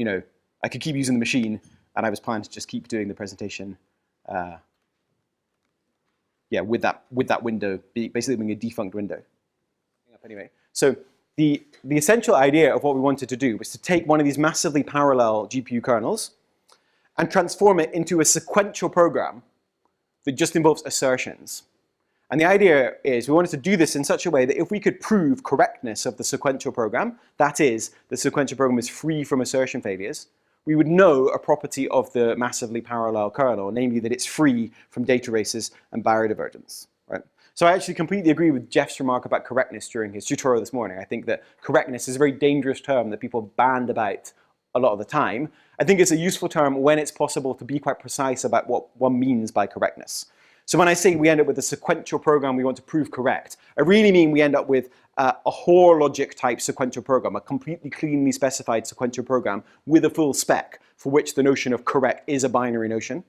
I could keep using the machine, and I was planning to just keep doing the presentation. Yeah, with that window, basically being a defunct window. Anyway, so the essential idea of what we wanted to do was to take one of these massively parallel GPU kernels and transform it into a sequential program that just involves assertions. And the idea is we wanted to do this in such a way that if we could prove correctness of the sequential program, that is, the sequential program is free from assertion failures, we would know a property of the massively parallel kernel, namely that it's free from data races and barrier divergence. Right? So I actually completely agree with Jeff's remark about correctness during his tutorial this morning. I think that correctness is a very dangerous term that people band about a lot of the time. I think it's a useful term when it's possible to be quite precise about what one means by correctness. So when I say we end up with a sequential program we want to prove correct, I really mean we end up with a Hoare logic type sequential program, a completely cleanly specified sequential program with a full spec for which the notion of correct is a binary notion.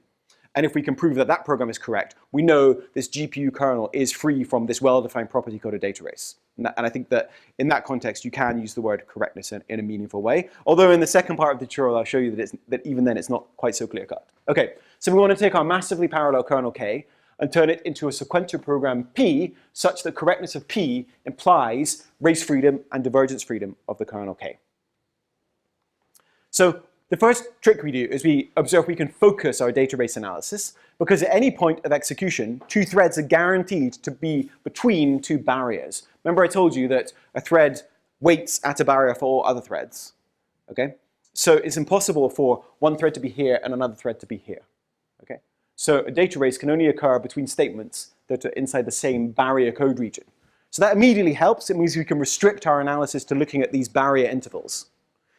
And if we can prove that that program is correct, we know this GPU kernel is free from this well-defined property called a data race. And I think that in that context, you can use the word correctness in a meaningful way. Although in the second part of the tutorial, I'll show you that even then it's not quite so clear-cut. Okay, so we want to take our massively parallel kernel K and turn it into a sequential program P such that correctness of P implies race freedom and divergence freedom of the kernel K. So the first trick we do is we observe we can focus our data race analysis because at any point of execution, two threads are guaranteed to be between two barriers. Remember I told you that a thread waits at a barrier for all other threads. Okay? So it's impossible for one thread to be here and another thread to be here. Okay? So a data race can only occur between statements that are inside the same barrier code region. So that immediately helps. It means we can restrict our analysis to looking at these barrier intervals.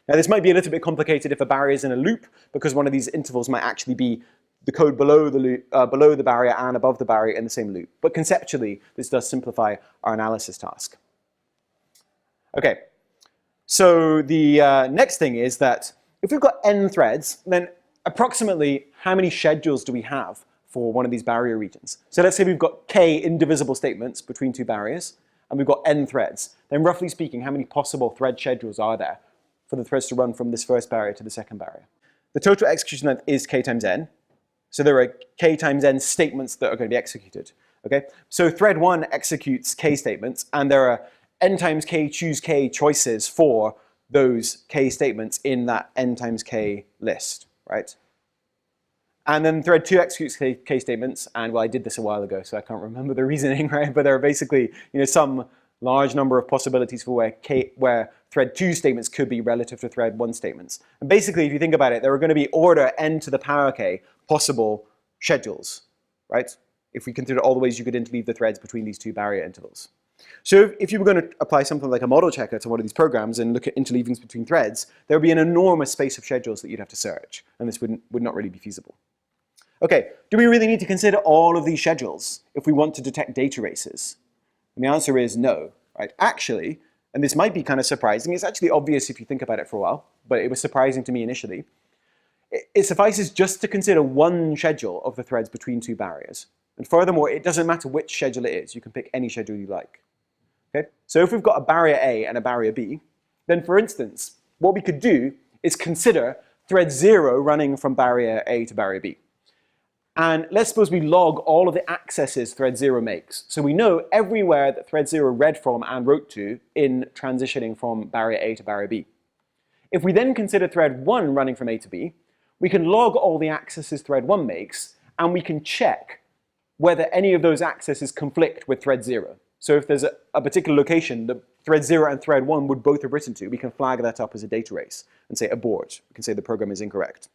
Now this might be a little bit complicated if a barrier is in a loop, because one of these intervals might actually be the code below the loop, below the barrier and above the barrier in the same loop. But conceptually, this does simplify our analysis task. Okay, so the next thing is that if we've got n threads, then approximately how many schedules do we have for one of these barrier regions? So let's say we've got k indivisible statements between two barriers, and we've got n threads. Then roughly speaking, how many possible thread schedules are there for the threads to run from this first barrier to the second barrier? The total execution length is k times n. So there are k times n statements that are going to be executed. Okay? So thread 1 executes k statements, and there are n times k choose k choices for those k statements in that n times k list, right? And then thread 2 executes k statements, and well, I did this a while ago, so I can't remember the reasoning, right? But there are basically, some large number of possibilities for where thread 2 statements could be relative to thread 1 statements. And basically, if you think about it, there are going to be order n to the power k possible schedules, right? If we consider all the ways you could interleave the threads between these two barrier intervals. So if you were going to apply something like a model checker to one of these programs and look at interleavings between threads, there would be an enormous space of schedules that you'd have to search, and this would not really be feasible. Okay, do we really need to consider all of these schedules if we want to detect data races? And the answer is no, right? Actually, and this might be kind of surprising, it's actually obvious if you think about it for a while, but it was surprising to me initially. It suffices just to consider one schedule of the threads between two barriers. And furthermore, it doesn't matter which schedule it is. You can pick any schedule you like. Okay? So if we've got a barrier A and a barrier B, then for instance, what we could do is consider thread 0 running from barrier A to barrier B. And let's suppose we log all of the accesses thread 0 makes. So we know everywhere that thread 0 read from and wrote to in transitioning from barrier A to barrier B. If we then consider thread 1 running from A to B, we can log all the accesses thread 1 makes, and we can check whether any of those accesses conflict with thread 0. So if there's a particular location that thread 0 and thread 1 would both have written to, we can flag that up as a data race and say abort. We can say the program is incorrect.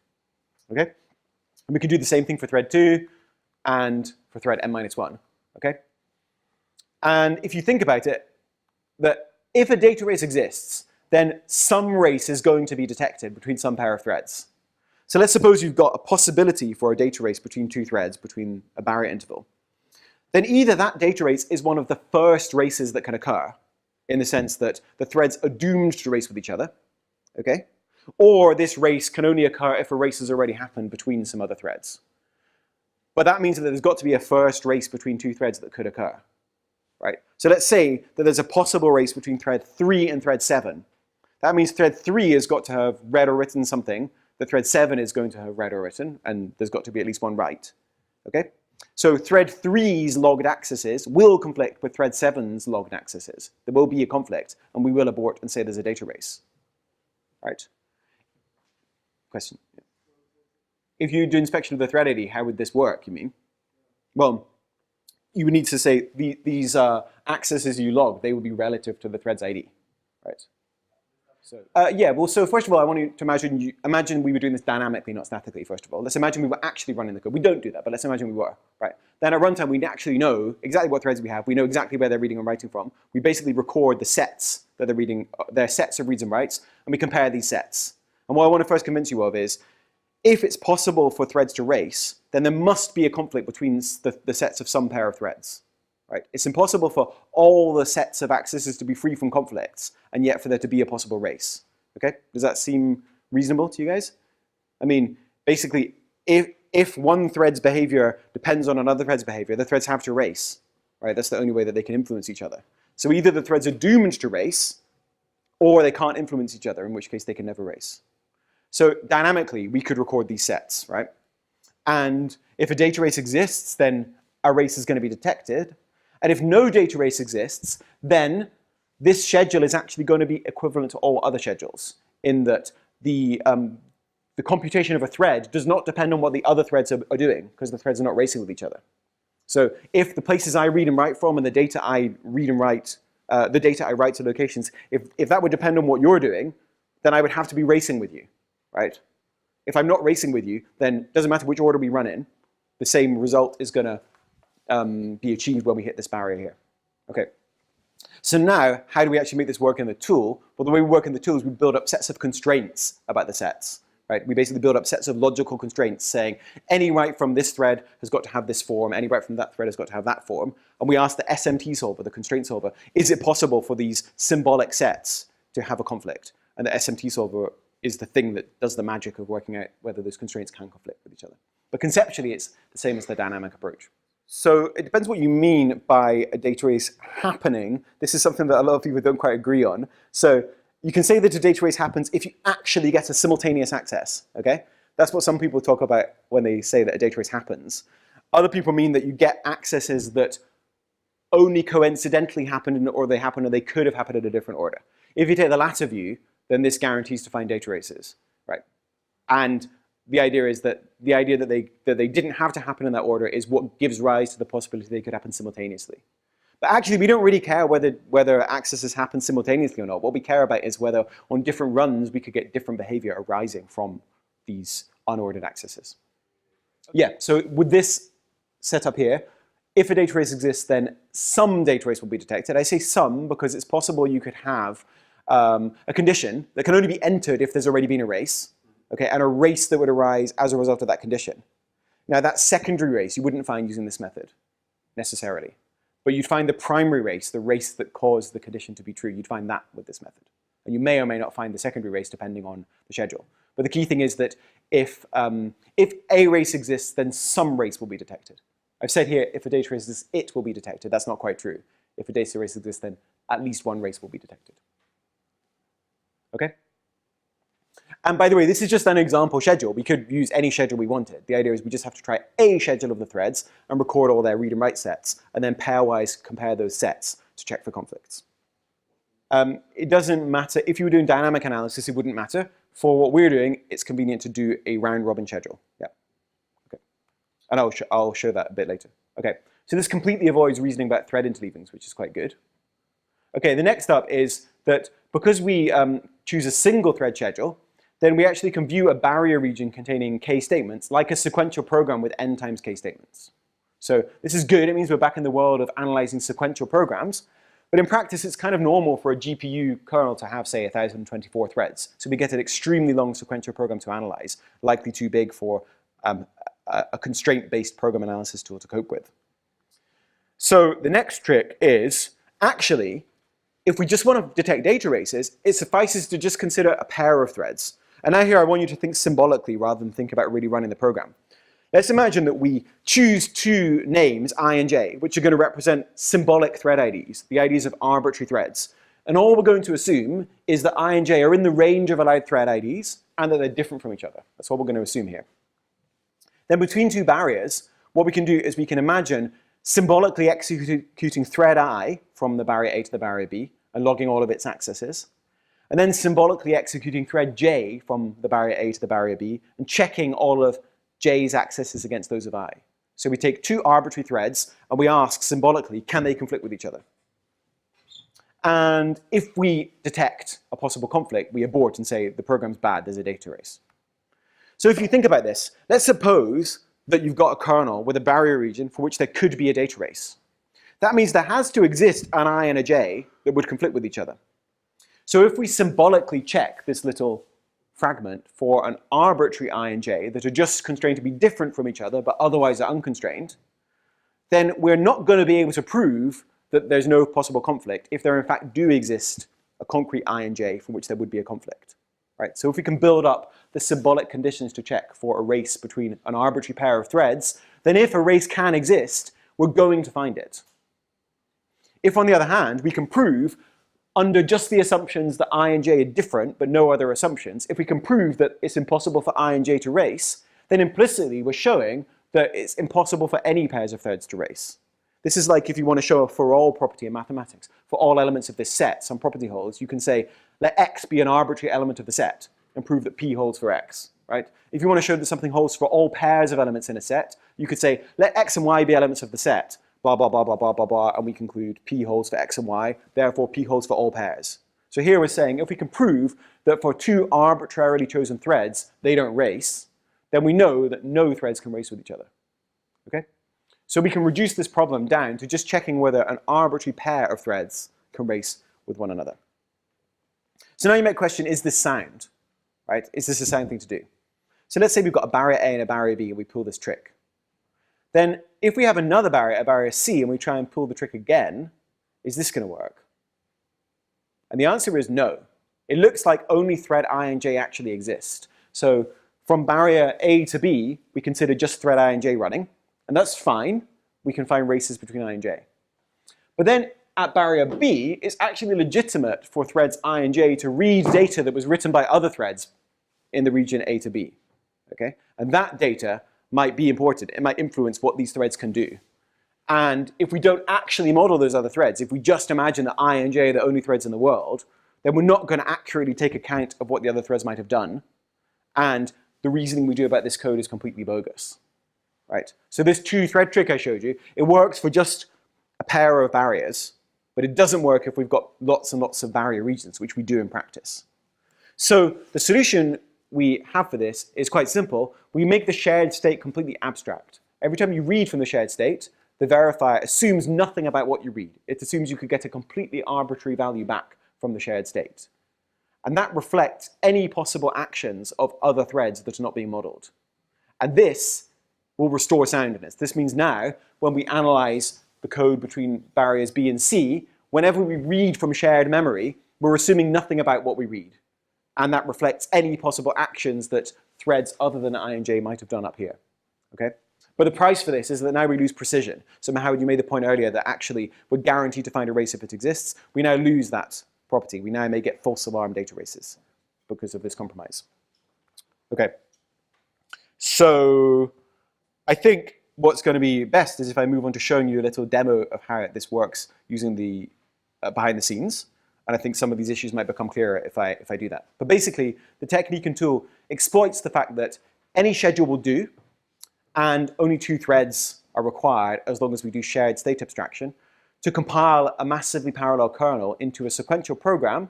Okay? And we can do the same thing for thread 2 and for thread n-1. Okay? And if you think about it, that if a data race exists, then some race is going to be detected between some pair of threads. So let's suppose you've got a possibility for a data race between two threads, between a barrier interval. Then either that data race is one of the first races that can occur, in the sense that the threads are doomed to race with each other, okay? Or this race can only occur if a race has already happened between some other threads. But that means that there's got to be a first race between two threads that could occur, right? So let's say that there's a possible race between thread 3 and thread 7. That means thread 3 has got to have read or written something that thread 7 is going to have read or written, and there's got to be at least one right, okay? So thread 3's logged accesses will conflict with thread 7's logged accesses. There will be a conflict, and we will abort and say there's a data race, right? Question? If you do inspection of the thread ID, how would this work, you mean? Well, you would need to say these accesses you log, they would be relative to the thread's ID, right? So, yeah, well, so first of all, I want you to imagine we were doing this dynamically, not statically, first of all. Let's imagine we were actually running the code. We don't do that, but let's imagine we were, right? Then at runtime, we actually know exactly what threads we have. We know exactly where they're reading and writing from. We basically record the sets that they're reading, their sets of reads and writes, and we compare these sets. And what I want to first convince you of is, if it's possible for threads to race, then there must be a conflict between the sets of some pair of threads. Right? It's impossible for all the sets of accesses to be free from conflicts, and yet for there to be a possible race. Okay? Does that seem reasonable to you guys? I mean, basically, if one thread's behavior depends on another thread's behavior, the threads have to race. Right? That's the only way that they can influence each other. So either the threads are doomed to race, or they can't influence each other, in which case they can never race. So dynamically, we could record these sets, right? And if a data race exists, then a race is going to be detected. And if no data race exists, then this schedule is actually going to be equivalent to all other schedules, in that the computation of a thread does not depend on what the other threads are doing, because the threads are not racing with each other. So if the places I read and write from and the data I read and write, the data I write to locations, if that would depend on what you're doing, then I would have to be racing with you, right? If I'm not racing with you, then it doesn't matter which order we run in, the same result is going to be achieved when we hit this barrier here. Okay. So now, how do we actually make this work in the tool? Well, the way we work in the tool is we build up sets of constraints about the sets. Right? We basically build up sets of logical constraints saying any write from this thread has got to have this form, any write from that thread has got to have that form. And we ask the SMT solver, the constraint solver, is it possible for these symbolic sets to have a conflict? And the SMT solver is the thing that does the magic of working out whether those constraints can conflict with each other. But conceptually, it's the same as the dynamic approach. So it depends what you mean by a data race happening. This is something that a lot of people don't quite agree on. So you can say that a data race happens if you actually get a simultaneous access, okay? That's what some people talk about when they say that a data race happens. Other people mean that you get accesses that only coincidentally happened, or they happen, or they could have happened in a different order. If you take the latter view, then this guarantees to find data races, right? And the idea is that they didn't have to happen in that order is what gives rise to the possibility they could happen simultaneously. But actually, we don't really care whether accesses happen simultaneously or not. What we care about is whether on different runs we could get different behavior arising from these unordered accesses. Yeah, so with this setup here, if a data race exists, then some data race will be detected. I say some because it's possible you could have a condition that can only be entered if there's already been a race, okay, and a race that would arise as a result of that condition. Now, that secondary race you wouldn't find using this method necessarily, but you'd find the primary race, the race that caused the condition to be true, you'd find that with this method. And you may or may not find the secondary race depending on the schedule. But the key thing is that if a race exists, then some race will be detected. I've said here, if a data race exists, it will be detected. That's not quite true. If a data race exists, then at least one race will be detected. Okay? And by the way, this is just an example schedule. We could use any schedule we wanted. The idea is we just have to try a schedule of the threads and record all their read and write sets, and then pairwise compare those sets to check for conflicts. It doesn't matter. If you were doing dynamic analysis, it wouldn't matter. For what we're doing, it's convenient to do a round-robin schedule. Yeah. Okay. And I'll show that a bit later. Okay. So this completely avoids reasoning about thread interleavings, which is quite good. Okay. The next up is that because we choose a single thread schedule, then we actually can view a barrier region containing k statements like a sequential program with n times k statements. So this is good. It means we're back in the world of analyzing sequential programs. But in practice, it's kind of normal for a GPU kernel to have, say, 1,024 threads. So we get an extremely long sequential program to analyze, likely too big for a constraint-based program analysis tool to cope with. So the next trick is, actually, if we just want to detect data races, it suffices to just consider a pair of threads. And now here I want you to think symbolically rather than think about really running the program. Let's imagine that we choose two names, I and j, which are going to represent symbolic thread IDs, the IDs of arbitrary threads. And all we're going to assume is that I and j are in the range of allowed thread IDs and that they're different from each other. That's what we're going to assume here. Then between two barriers, what we can do is we can imagine symbolically executing thread I from the barrier A to the barrier B and logging all of its accesses. And then symbolically executing thread j from the barrier A to the barrier B and checking all of j's accesses against those of I. So we take two arbitrary threads and we ask symbolically, can they conflict with each other? And if we detect a possible conflict, we abort and say the program's bad, there's a data race. So if you think about this, let's suppose that you've got a kernel with a barrier region for which there could be a data race. That means there has to exist an I and a j that would conflict with each other. So if we symbolically check this little fragment for an arbitrary I and j that are just constrained to be different from each other but otherwise are unconstrained, then we're not going to be able to prove that there's no possible conflict if there in fact do exist a concrete I and j from which there would be a conflict. Right? So if we can build up the symbolic conditions to check for a race between an arbitrary pair of threads, then if a race can exist, we're going to find it. If on the other hand, we can prove under just the assumptions that I and j are different, but no other assumptions, if we can prove that it's impossible for I and j to race, then implicitly we're showing that it's impossible for any pairs of threads to race. This is like if you want to show a for all property in mathematics. For all elements of this set, some property holds, you can say, let x be an arbitrary element of the set, and prove that p holds for x. Right? If you want to show that something holds for all pairs of elements in a set, you could say, let x and y be elements of the set, blah, blah, blah, blah, blah, blah, blah, and we conclude p holds for x and y, therefore p holds for all pairs. So here we're saying if we can prove that for two arbitrarily chosen threads, they don't race, then we know that no threads can race with each other. Okay? So we can reduce this problem down to just checking whether an arbitrary pair of threads can race with one another. So now you might question, is this sound? Right? Is this a sound thing to do? So let's say we've got a barrier A and a barrier B and we pull this trick. Then if we have another barrier, a barrier C, and we try and pull the trick again, is this going to work? And the answer is no. It looks like only thread I and j actually exist. So from barrier A to B, we consider just thread I and j running, and that's fine. We can find races between I and j. But then at barrier B, it's actually legitimate for threads I and j to read data that was written by other threads in the region A to B. okay? And that data might be important. It might influence what these threads can do. And if we don't actually model those other threads, if we just imagine that I and J are the only threads in the world, then we're not going to accurately take account of what the other threads might have done. And the reasoning we do about this code is completely bogus, right? So this two-thread trick I showed you, it works for just a pair of barriers, but it doesn't work if we've got lots and lots of barrier regions, which we do in practice. So the solution we have for this is quite simple. We make the shared state completely abstract. Every time you read from the shared state, the verifier assumes nothing about what you read. It assumes you could get a completely arbitrary value back from the shared state. And that reflects any possible actions of other threads that are not being modeled. And this will restore soundness. This means now, when we analyze the code between barriers B and C, whenever we read from shared memory, we're assuming nothing about what we read. And that reflects any possible actions that threads other than I and J might have done up here, okay? But the price for this is that now we lose precision. So Howard, you made the point earlier that actually we're guaranteed to find a race if it exists. We now lose that property. We now may get false alarm data races because of this compromise. Okay. So I think what's going to be best is if I move on to showing you a little demo of how this works using the behind the scenes. And I think some of these issues might become clearer if I do that. But basically, the technique and tool exploits the fact that any schedule will do, and only two threads are required as long as we do shared state abstraction to compile a massively parallel kernel into a sequential program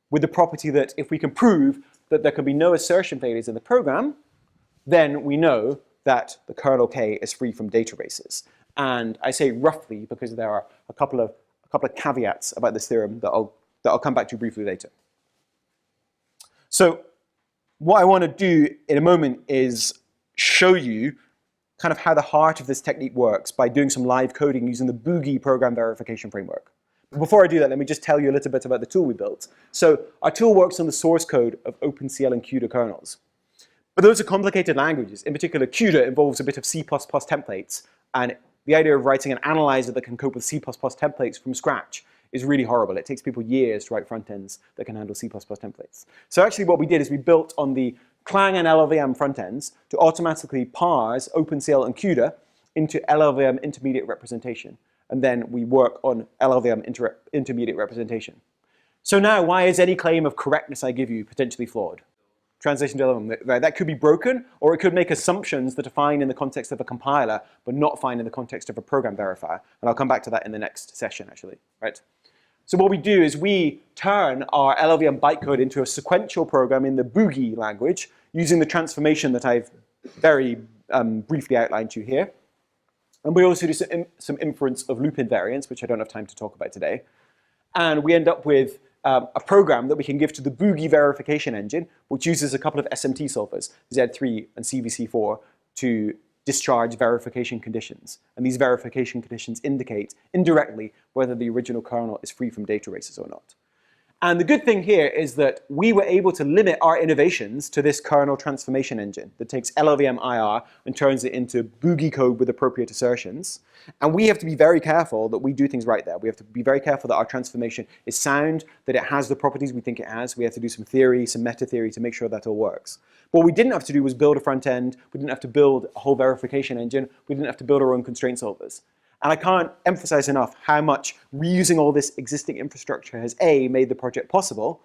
with the property that if we can prove that there can be no assertion failures in the program, then we know that the kernel K is free from data races. And I say roughly because there are a couple of caveats about this theorem that I'll come back to briefly later. So what I want to do in a moment is show you kind of how the heart of this technique works by doing some live coding using the Boogie program verification framework. But before I do that, let me just tell you a little bit about the tool we built. So our tool works on the source code of OpenCL and CUDA kernels. But those are complicated languages. In particular, CUDA involves a bit of C++ templates, and the idea of writing an analyzer that can cope with C++ templates from scratch is really horrible. It takes people years to write front ends that can handle C++ templates. So actually what we did is we built on the Clang and LLVM front ends to automatically parse OpenCL and CUDA into LLVM intermediate representation. And then we work on LLVM intermediate representation. So now, why is any claim of correctness I give you potentially flawed? Translation to LLVM, that could be broken, or it could make assumptions that are fine in the context of a compiler, but not fine in the context of a program verifier. And I'll come back to that in the next session, actually, right? So what we do is we turn our LLVM bytecode into a sequential program in the Boogie language using the transformation that I've very briefly outlined to you here. And we also do some inference of loop invariance, which I don't have time to talk about today. And we end up with a program that we can give to the Boogie verification engine, which uses a couple of SMT solvers, Z3 and CVC4, to discharge verification conditions. And these verification conditions indicate indirectly whether the original kernel is free from data races or not. And the good thing here is that we were able to limit our innovations to this kernel transformation engine that takes LLVM IR and turns it into Boogie code with appropriate assertions. And we have to be very careful that we do things right there. We have to be very careful that our transformation is sound, that it has the properties we think it has. We have to do some theory, some meta theory to make sure that all works. What we didn't have to do was build a front end. We didn't have to build a whole verification engine. We didn't have to build our own constraint solvers. And I can't emphasize enough how much reusing all this existing infrastructure has A, made the project possible,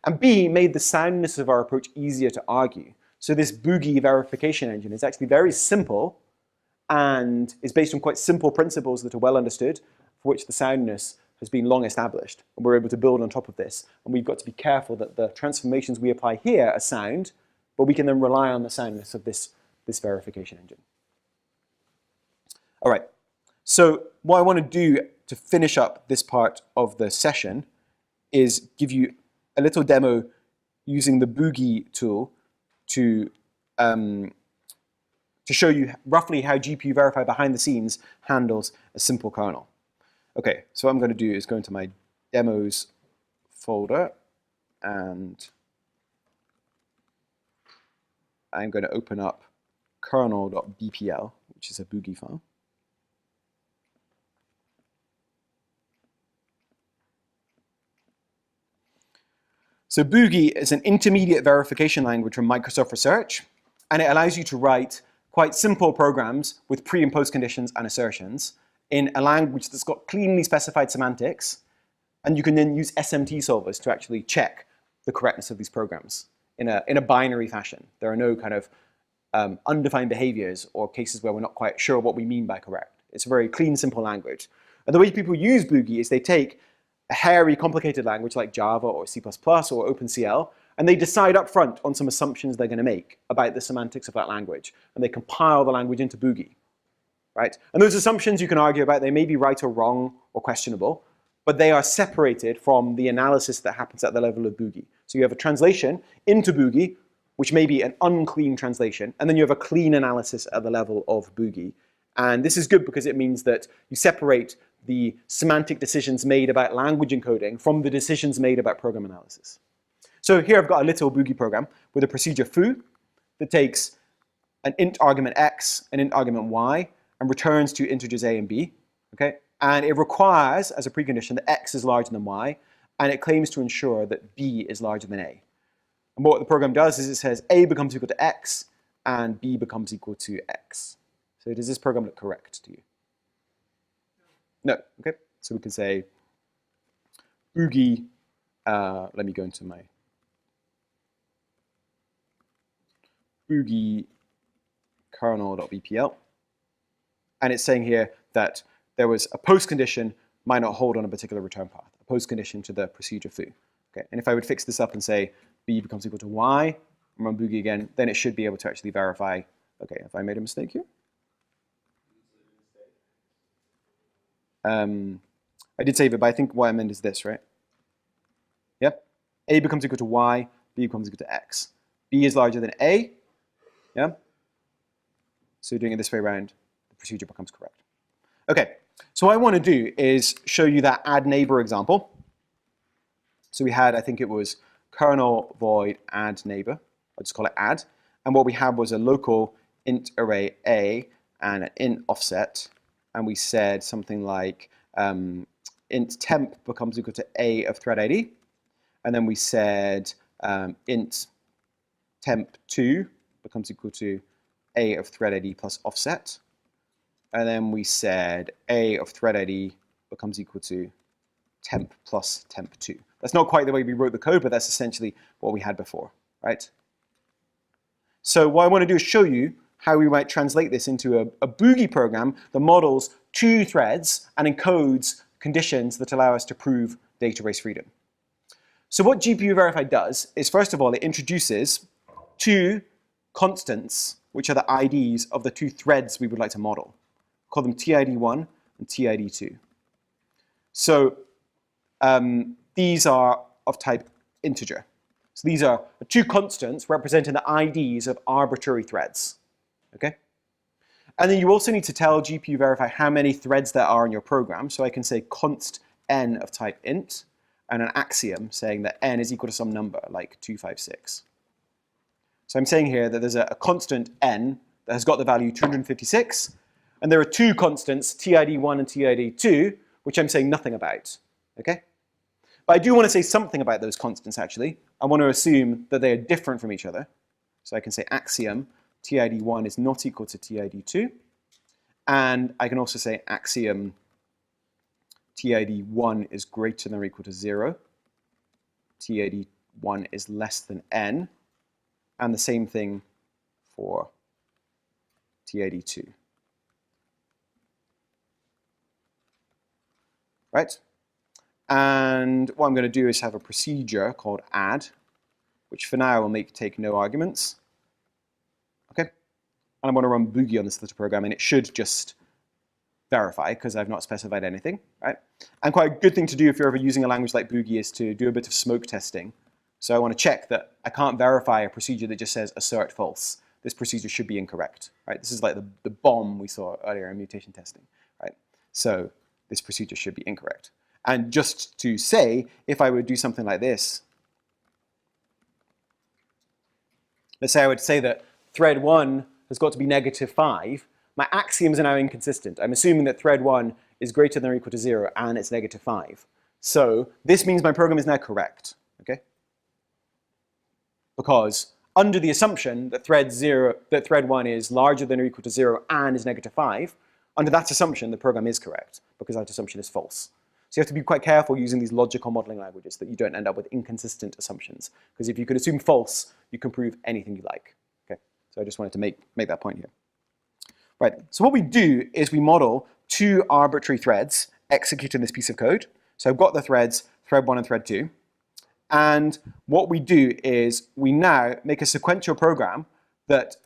and B, made the soundness of our approach easier to argue. So this Boogie verification engine is actually very simple and is based on quite simple principles that are well understood, for which the soundness has been long established. And we're able to build on top of this. And we've got to be careful that the transformations we apply here are sound, but we can then rely on the soundness of this verification engine. All right. So what I want to do to finish up this part of the session is give you a little demo using the Boogie tool to show you roughly how GPUVerify behind the scenes handles a simple kernel. Okay, so what I'm going to do is go into my demos folder, and I'm going to open up kernel.bpl, which is a Boogie file. So Boogie is an intermediate verification language from Microsoft Research. and it allows you to write quite simple programs with pre and post conditions and assertions in a language that's got cleanly specified semantics, and you can then use SMT solvers to actually check the correctness of these programs in a binary fashion. There are no kind of undefined behaviors or cases where we're not quite sure what we mean by correct. It's a very clean, simple language. And the way people use Boogie is they take a hairy, complicated language like Java or C++ or OpenCL, and they decide up front on some assumptions they're going to make about the semantics of that language, and they compile the language into Boogie, right? And those assumptions you can argue about. They may be right or wrong or questionable, but they are separated from the analysis that happens at the level of Boogie. So you have a translation into Boogie, which may be an unclean translation, and then you have a clean analysis at the level of Boogie. And this is good because it means that you separate the semantic decisions made about language encoding from the decisions made about program analysis. So here I've got a little Boogie program with a procedure foo that takes an int argument x, an int argument y, and returns two integers a and b. Okay? And it requires, as a precondition, that x is larger than y, and it claims to ensure that b is larger than a. And what the program does is it says a becomes equal to x, and b becomes equal to x. So does this program look correct to you? No. Okay. So we can say Boogie, let me go into my Boogie kernel.bpl. And it's saying here that there was a post condition might not hold on a particular return path, a post condition to the procedure foo. Okay. And if I would fix this up and say b becomes equal to y, and run Boogie again, then it should be able to actually verify, okay, if I made a mistake here. I did save it, but I think what I meant is this, right? Yep. A becomes equal to y, b becomes equal to x. B is larger than a. Yeah. So doing it this way around, the procedure becomes correct. Okay. So what I want to do is show you that add neighbor example. So we had, I think it was kernel void add neighbor. I'll just call it add. And what we had was a local int array a and an int offset. And we said something like int temp becomes equal to a of thread ID. And then we said int temp2 becomes equal to a of thread ID plus offset. And then we said a of thread ID becomes equal to temp plus temp2. That's not quite the way we wrote the code, but that's essentially what we had before, right? So what I want to do is show you how we might translate this into a Boogie program that models two threads and encodes conditions that allow us to prove data race freedom. So what GPUVerify does is, first of all, it introduces two constants, which are the IDs of the two threads we would like to model. Call them TID1 and TID2. So these are of type integer. So these are two constants representing the IDs of arbitrary threads. Okay? And then you also need to tell GPUVerify how many threads there are in your program. So I can say const n of type int and an axiom saying that n is equal to some number like 256. So I'm saying here that there's a constant n that has got the value 256, and there are two constants, TID1 and TID2, which I'm saying nothing about. Okay? But I do want to say something about those constants, actually. I want to assume that they are different from each other. So I can say axiom TID1 is not equal to TID2. And I can also say axiom TID1 is greater than or equal to 0. TID1 is less than n. And the same thing for TID2. Right? And what I'm going to do is have a procedure called add, which for now will take no arguments. Okay? And I'm going to run Boogie on this little program, and it should just verify because I've not specified anything, right? And quite a good thing to do if you're ever using a language like Boogie is to do a bit of smoke testing. So I want to check that I can't verify a procedure that just says assert false. This procedure should be incorrect, right? This is like the bomb we saw earlier in mutation testing, right? So this procedure should be incorrect. And just to say, if I would do something like this, let's say I would say that thread 1 has got to be -5, my axioms are now inconsistent. I'm assuming that thread 1 is greater than or equal to 0 and it's -5. So this means my program is now correct, okay? Because under the assumption that thread 1 is larger than or equal to 0 and is -5, under that assumption, the program is correct, because that assumption is false. So you have to be quite careful using these logical modeling languages that you don't end up with inconsistent assumptions. Because if you can assume false, you can prove anything you like. Okay, so I just wanted to make that point here. Right, so what we do is we model 2 arbitrary threads executing this piece of code. So I've got the threads, thread 1 and thread 2. And what we do is we now make a sequential program that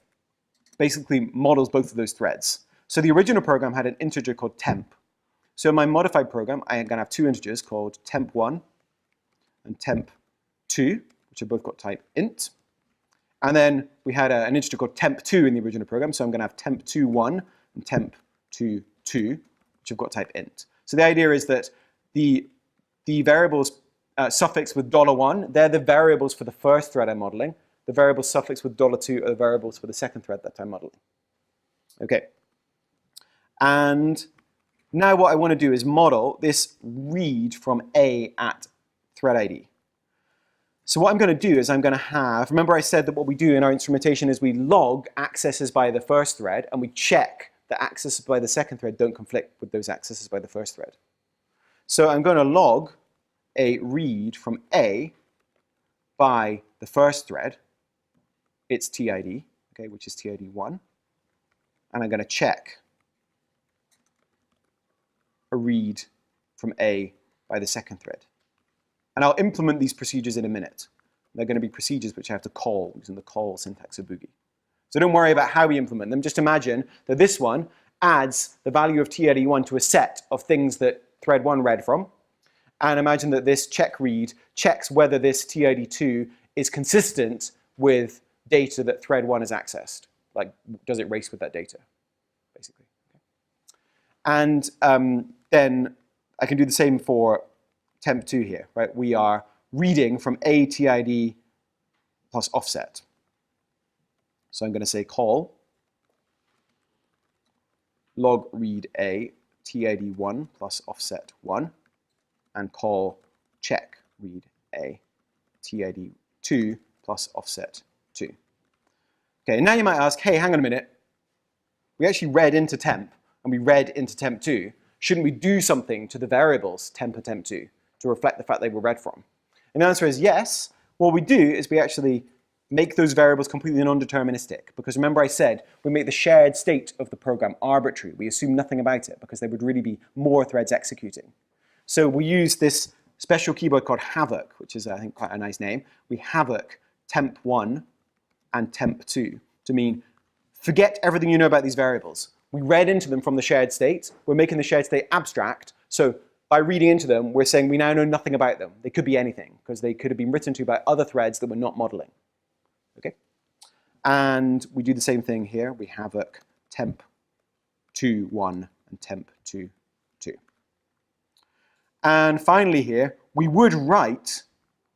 basically models both of those threads. So the original program had an integer called temp. So in my modified program, I am going to have 2 integers called temp1 and temp2, which have both got type int. And then we had an integer called temp2 in the original program, so I'm going to have temp21 and temp22, which have got type int. So the idea is that the variables suffixed with $1, they're the variables for the first thread I'm modeling. The variables suffixed with $2 are the variables for the second thread that I'm modeling. Okay. And now what I want to do is model this read from A at thread ID. So what I'm going to do is I'm going to have, remember I said that what we do in our instrumentation is we log accesses by the first thread and we check that accesses by the second thread don't conflict with those accesses by the first thread. So I'm going to log a read from A by the first thread, its TID, okay, which is TID1, and I'm going to check a read from A by the second thread. And I'll implement these procedures in a minute. They're going to be procedures which I have to call using the call syntax of Boogie. So don't worry about how we implement them. Just imagine that this one adds the value of TID1 to a set of things that thread 1 read from. And imagine that this check read checks whether this TID2 is consistent with data that thread 1 has accessed. Like, does it race with that data, basically. And then I can do the same for temp2 here, right? We are reading from A TID plus offset. So I'm going to say call log read A TID1 plus offset 1 and call check read A TID2 plus offset 2. Okay, and now you might ask, hey, hang on a minute. We actually read into temp and we read into temp2. Shouldn't we do something to the variables temp and temp2 to reflect the fact they were read from? And the answer is yes. What we do is we actually make those variables completely non-deterministic, because remember I said we make the shared state of the program arbitrary. We assume nothing about it because there would really be more threads executing. So we use this special keyword called havoc, which is I think quite a nice name. We havoc temp1 and temp2 to mean forget everything you know about these variables. We read into them from the shared state. We're making the shared state abstract. So by reading into them, we're saying we now know nothing about them. They could be anything, because they could have been written to by other threads that we're not modeling. Okay? And we do the same thing here. We havoc temp2.1 and temp2.2. And finally here, we would write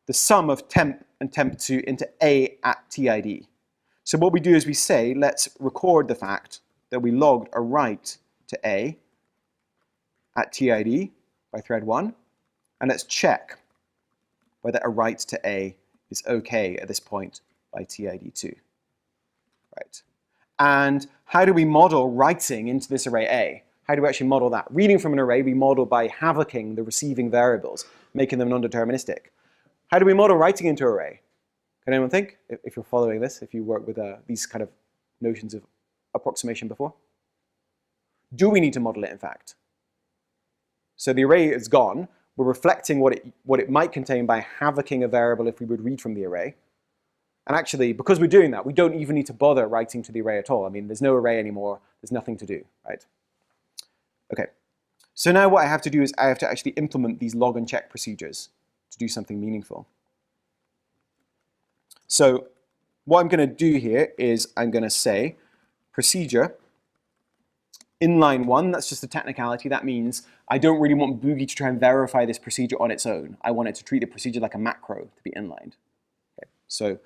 the sum of temp and temp2 into A at TID. So what we do is we say, let's record the fact that we logged a write to A at TID by thread 1, and let's check whether a write to A is okay at this point by TID2. Right. And how do we model writing into this array A? How do we actually model that? Reading from an array, we model by havocing the receiving variables, making them non-deterministic. How do we model writing into an array? Can anyone think, if you're following this, if you work with these kind of notions of approximation before? Do we need to model it, in fact? So the array is gone. We're reflecting what it might contain by havocing a variable if we would read from the array. And actually, because we're doing that, we don't even need to bother writing to the array at all. I mean, there's no array anymore. There's nothing to do, right? Okay. So now what I have to do is I have to actually implement these log and check procedures to do something meaningful. So what I'm going to do here is I'm going to say procedure in line 1, that's just a technicality. That means I don't really want Boogie to try and verify this procedure on its own. I want it to treat the procedure like a macro to be inlined. Okay. So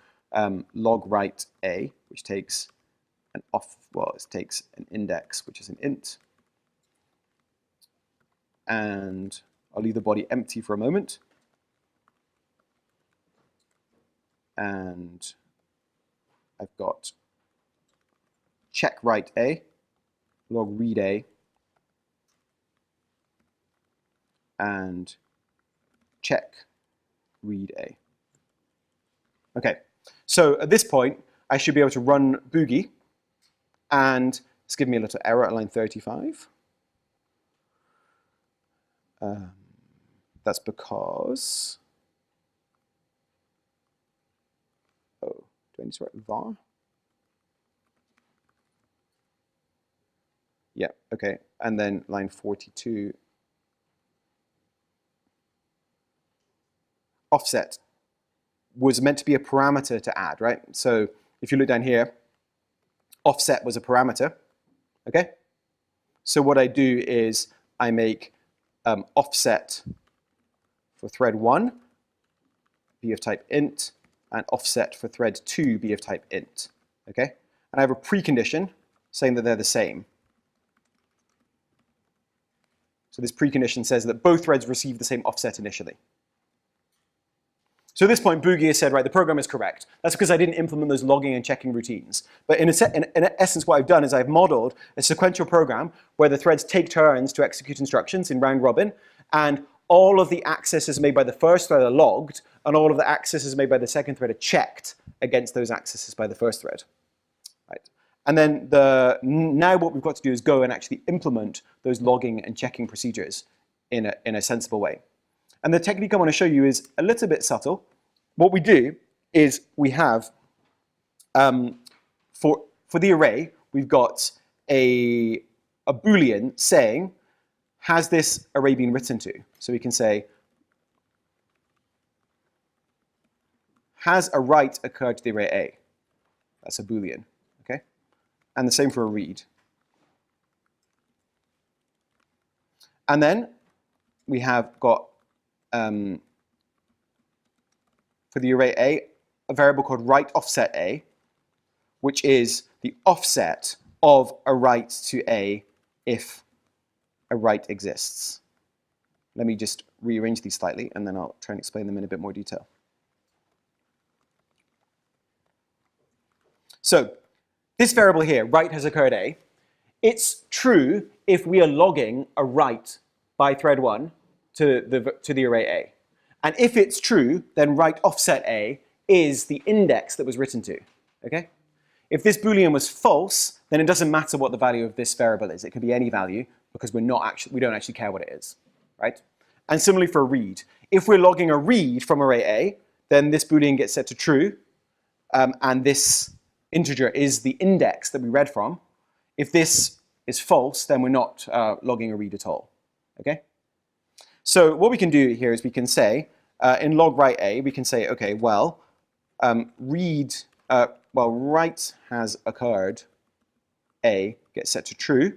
log write A, which takes it takes an index, which is an int. And I'll leave the body empty for a moment. And I've got check write A, log read A, and check read A. Okay, so at this point, I should be able to run Boogie, and it's giving me a little error at line 35. That's because, oh, do I need to write var? Yeah, okay, and then line 42, offset was meant to be a parameter to add, right? So if you look down here, offset was a parameter, okay? So what I do is I make offset for thread 1 be of type int, and offset for thread 2 be of type int, okay? And I have a precondition saying that they're the same. So this precondition says that both threads receive the same offset initially. So at this point, Boogie has said, right, the program is correct. That's because I didn't implement those logging and checking routines. But in essence, what I've done is I've modeled a sequential program where the threads take turns to execute instructions in round robin, and all of the accesses made by the first thread are logged, and all of the accesses made by the second thread are checked against those accesses by the first thread. Right. And then now what we've got to do is go and actually implement those logging and checking procedures in a sensible way. And the technique I want to show you is a little bit subtle. What we do is we have, for the array, we've got a Boolean saying, has this array been written to? So we can say, has a write occurred to the array A? That's a Boolean, okay? And the same for a read. And then we have got, for the array A, a variable called write offset A, which is the offset of a write to A if a write exists. Let me just rearrange these slightly, and then I'll try and explain them in a bit more detail. So this variable here, write has occurred A, it's true if we are logging a write by thread 1 to the array A. And if it's true, then write offset A is the index that was written to, okay? If this Boolean was false, then it doesn't matter what the value of this variable is. It could be any value because we don't actually care what it is, right? And similarly for a read. If we're logging a read from array A, then this Boolean gets set to true, and this integer is the index that we read from. If this is false, then we're not logging a read at all, okay? So what we can do here is we can say, in log write A, we can say, okay, well, write has occurred A gets set to true,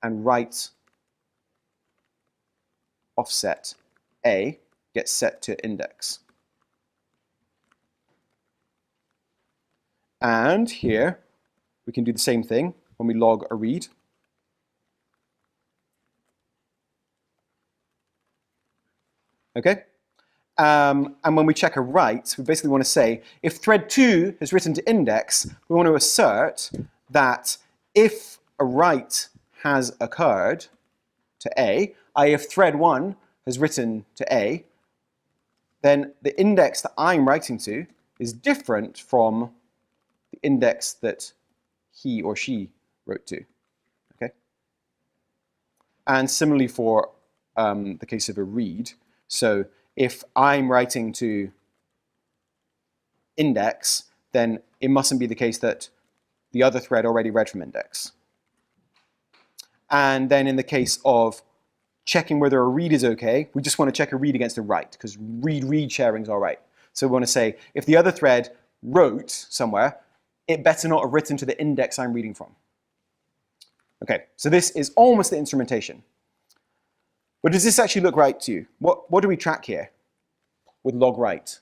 and write offset A gets set to index. And here, we can do the same thing when we log a read. Okay? And when we check a write, we basically want to say, if thread 2 has written to index, we want to assert that if a write has occurred to A, i.e. if thread 1 has written to A, then the index that I'm writing to is different from the index that he or she wrote to. Okay? And similarly for the case of a read, so if I'm writing to index, then it mustn't be the case that the other thread already read from index. And then in the case of checking whether a read is okay, we just want to check a read against a write, because read-read sharing is all right. So we want to say, if the other thread wrote somewhere, it better not have written to the index I'm reading from. Okay, so this is almost the instrumentation. But does this actually look right to you? What do we track here with log write?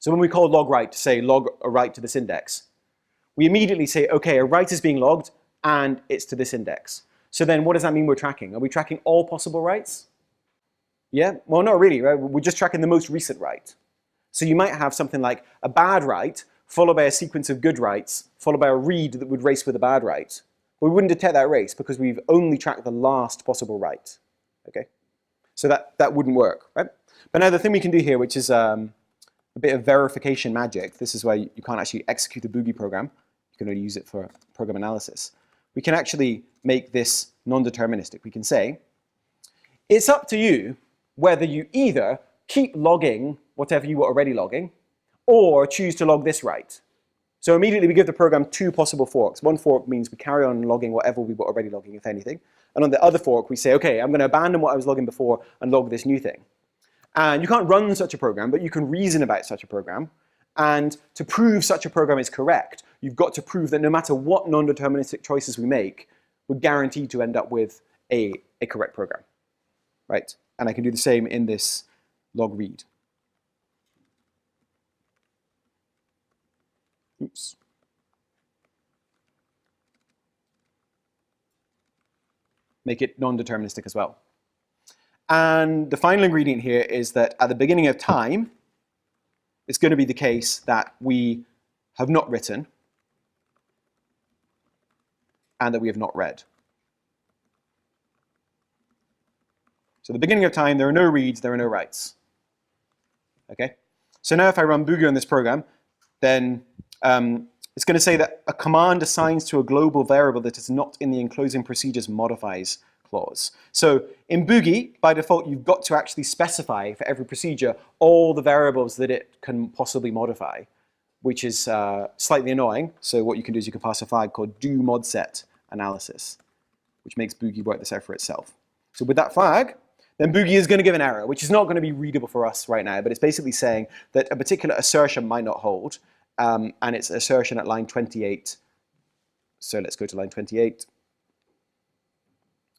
So when we call log write to say log a write to this index, we immediately say, okay, a write is being logged and it's to this index. So then what does that mean we're tracking? Are we tracking all possible writes? Yeah? Well, not really, right? We're just tracking the most recent write. So you might have something like a bad write followed by a sequence of good writes, followed by a read that would race with a bad write. But we wouldn't detect that race because we've only tracked the last possible write. Okay? So that wouldn't work, right? But now the thing we can do here, which is a bit of verification magic, this is why you can't actually execute the boogie program. You can only use it for program analysis. We can actually make this non-deterministic. We can say, it's up to you whether you either keep logging whatever you were already logging, or choose to log this write. So immediately we give the program two possible forks. One fork means we carry on logging whatever we were already logging, if anything. And on the other fork, we say, okay, I'm going to abandon what I was logging before and log this new thing. And you can't run such a program, but you can reason about such a program. And to prove such a program is correct, you've got to prove that no matter what non-deterministic choices we make, we're guaranteed to end up with a correct program, right? And I can do the same in this log read. Oops. Make it non-deterministic as well. And the final ingredient here is that at the beginning of time, it's going to be the case that we have not written and that we have not read. So at the beginning of time, there are no reads, there are no writes. Okay? So now if I run boogie on this program, then it's going to say that a command assigns to a global variable that is not in the enclosing procedures modifies clause. So in boogie, by default, you've got to actually specify for every procedure all the variables that it can possibly modify, which is slightly annoying. So what you can do is you can pass a flag called doModSet analysis, which makes boogie work this out for itself. So with that flag, then boogie is going to give an error, which is not going to be readable for us right now, but it's basically saying that a particular assertion might not hold, and it's assertion at line 28. So let's go to line 28.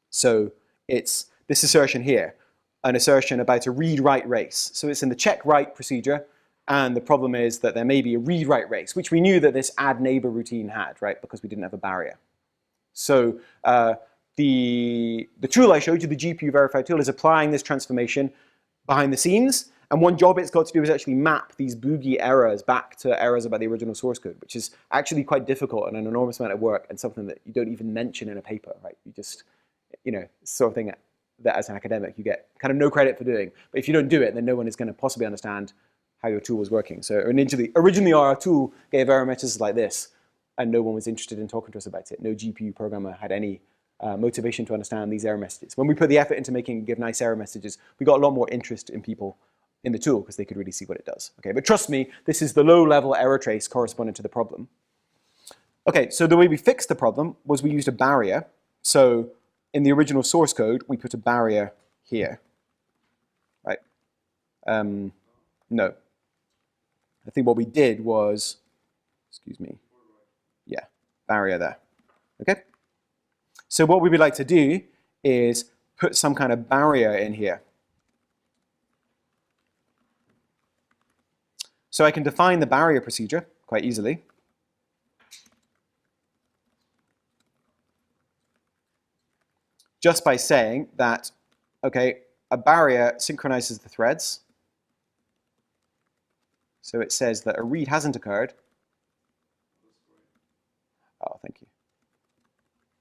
So it's this assertion here, an assertion about a read-write race. So it's in the check-write procedure, and the problem is that there may be a read-write race, which we knew that this add neighbor routine had, right, because we didn't have a barrier. So the tool I showed you, the GPUVerify tool, is applying this transformation behind the scenes. And one job it's got to do is actually map these boogie errors back to errors about the original source code, which is actually quite difficult and an enormous amount of work and something that you don't even mention in a paper, right? You just, you know, sort of thing that as an academic you get kind of no credit for doing. But if you don't do it, then no one is going to possibly understand how your tool was working. So originally our tool gave error messages like this, and no one was interested in talking to us about it. No GPU programmer had any motivation to understand these error messages. When we put the effort into making it give nice error messages, we got a lot more interest in people in the tool because they could really see what it does. Okay, but trust me, this is the low-level error trace corresponding to the problem. Okay, so the way we fixed the problem was we used a barrier. So in the original source code, we put a barrier here, right? No. I think what we did was, excuse me, yeah, barrier there, okay? So what we would like to do is put some kind of barrier in here. So I can define the barrier procedure quite easily. Just by saying that, okay, a barrier synchronizes the threads. So it says that a read hasn't occurred. Oh, thank you.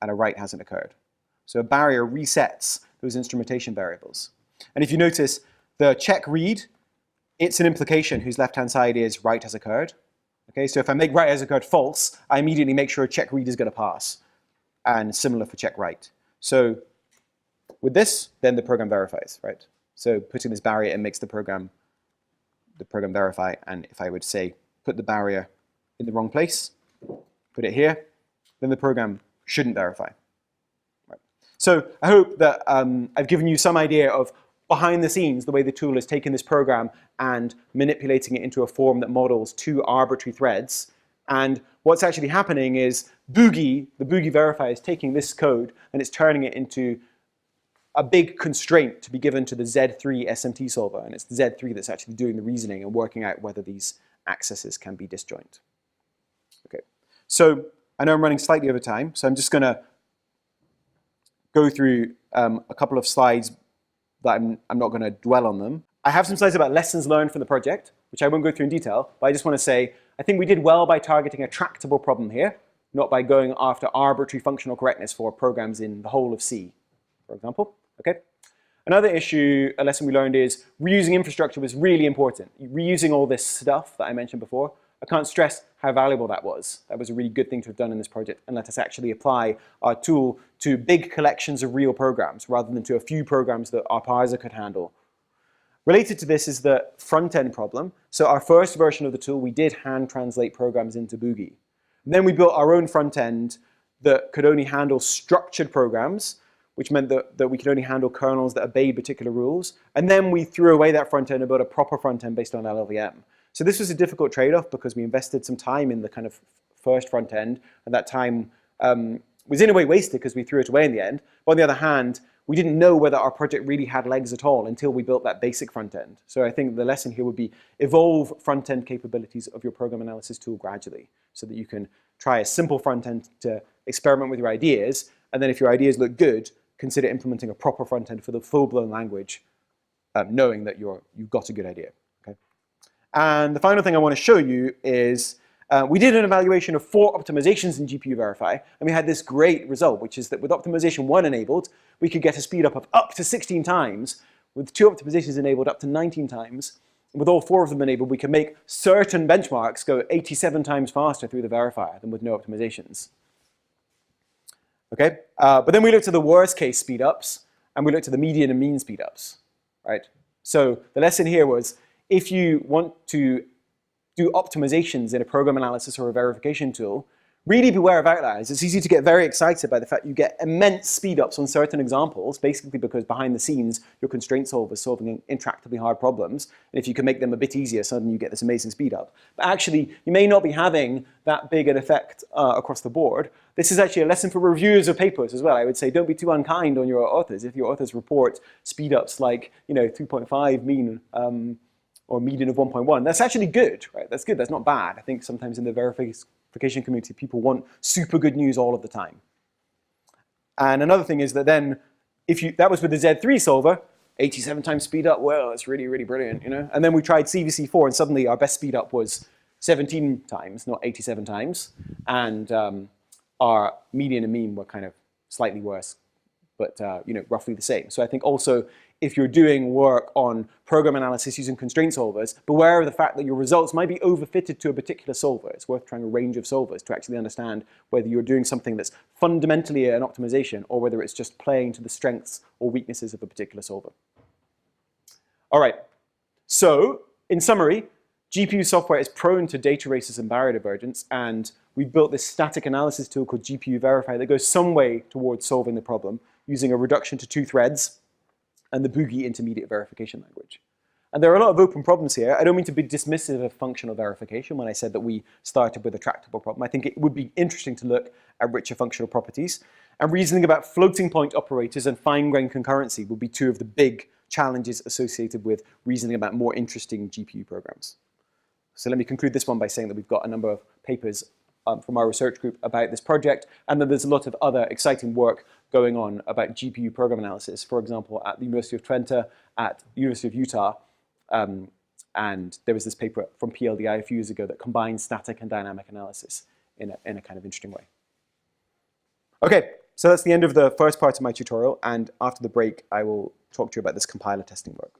And a write hasn't occurred. So a barrier resets those instrumentation variables. And if you notice, the check read, it's an implication whose left-hand side is write has occurred. Okay, so if I make write has occurred false, I immediately make sure check read is going to pass. And similar for check write. So with this, then the program verifies, right? So putting this barrier in makes the program verify. And if I would say put the barrier in the wrong place, put it here, then the program shouldn't verify. Right. So I hope that I've given you some idea of behind the scenes, the way the tool is taking this program and manipulating it into a form that models two arbitrary threads. And what's actually happening is boogie, the boogie verifier, is taking this code and it's turning it into a big constraint to be given to the Z3 SMT solver. And it's the Z3 that's actually doing the reasoning and working out whether these accesses can be disjoint. Okay, so I know I'm running slightly over time, so I'm just going to go through a couple of slides that I'm not going to dwell on them. I have some slides about lessons learned from the project. which I won't go through in detail, but I just want to say, I think we did well by targeting a tractable problem here, not by going after arbitrary functional correctness for programs in the whole of C, for example. Okay. Another issue, a lesson we learned is reusing infrastructure was really important. Reusing all this stuff that I mentioned before, I can't stress how valuable that was. That was a really good thing to have done in this project and let us actually apply our tool to big collections of real programs rather than to a few programs that our parser could handle. Related to this is the front-end problem. So our first version of the tool, we did hand translate programs into Boogie. And then we built our own front-end that could only handle structured programs, which meant that we could only handle kernels that obeyed particular rules. And then we threw away that front-end and built a proper front-end based on LLVM. So this was a difficult trade-off because we invested some time in the kind of first front-end, and that time was in a way wasted because we threw it away in the end. But on the other hand, we didn't know whether our project really had legs at all until we built that basic front-end. So I think the lesson here would be evolve front-end capabilities of your program analysis tool gradually so that you can try a simple front-end to experiment with your ideas, and then if your ideas look good, consider implementing a proper front-end for the full-blown language, knowing that you've got a good idea. Okay? And the final thing I want to show you is we did an evaluation of 4 optimizations in GPUVerify, and we had this great result, which is that with optimization 1 enabled, we could get a speed up of up to 16 times, with 2 optimizations enabled up to 19 times. With all 4 of them enabled, we can make certain benchmarks go 87 times faster through the verifier than with no optimizations. Okay, but then we looked at the worst case speedups, and we looked at the median and mean speedups, right? So the lesson here was, if you want to do optimizations in a program analysis or a verification tool, really beware of outliers. It's easy to get very excited by the fact you get immense speedups on certain examples, basically because behind the scenes, your constraint solver is solving intractably hard problems. And if you can make them a bit easier, suddenly you get this amazing speedup. But actually, you may not be having that big an effect across the board. This is actually a lesson for reviewers of papers as well. I would say don't be too unkind on your authors. If your authors report speedups like 3.5 mean or median of 1.1, that's actually good, right? That's good, that's not bad. I think sometimes in the verification community, people want super good news all of the time. And another thing is that then, that was with the Z3 solver, 87 times speed up, well, it's really, really brilliant, And then we tried CVC4, and suddenly our best speed up was 17 times, not 87 times. And our median and mean were kind of slightly worse, but roughly the same. So I think also, if you're doing work on program analysis using constraint solvers, beware of the fact that your results might be overfitted to a particular solver. It's worth trying a range of solvers to actually understand whether you're doing something that's fundamentally an optimization or whether it's just playing to the strengths or weaknesses of a particular solver. All right, so in summary, GPU software is prone to data races and barrier divergence, and we've built this static analysis tool called GPUVerify that goes some way towards solving the problem using a reduction to 2 threads and the Boogie intermediate verification language. And there are a lot of open problems here. I don't mean to be dismissive of functional verification when I said that we started with a tractable problem. I think it would be interesting to look at richer functional properties. And reasoning about floating point operators and fine-grained concurrency will be 2 of the big challenges associated with reasoning about more interesting GPU programs. So let me conclude this one by saying that we've got a number of papers from our research group about this project, and that there's a lot of other exciting work going on about GPU program analysis, for example, at the University of Twente, at the University of Utah, and there was this paper from PLDI a few years ago that combines static and dynamic analysis in a kind of interesting way. Okay, so that's the end of the first part of my tutorial, and after the break, I will talk to you about this compiler testing work.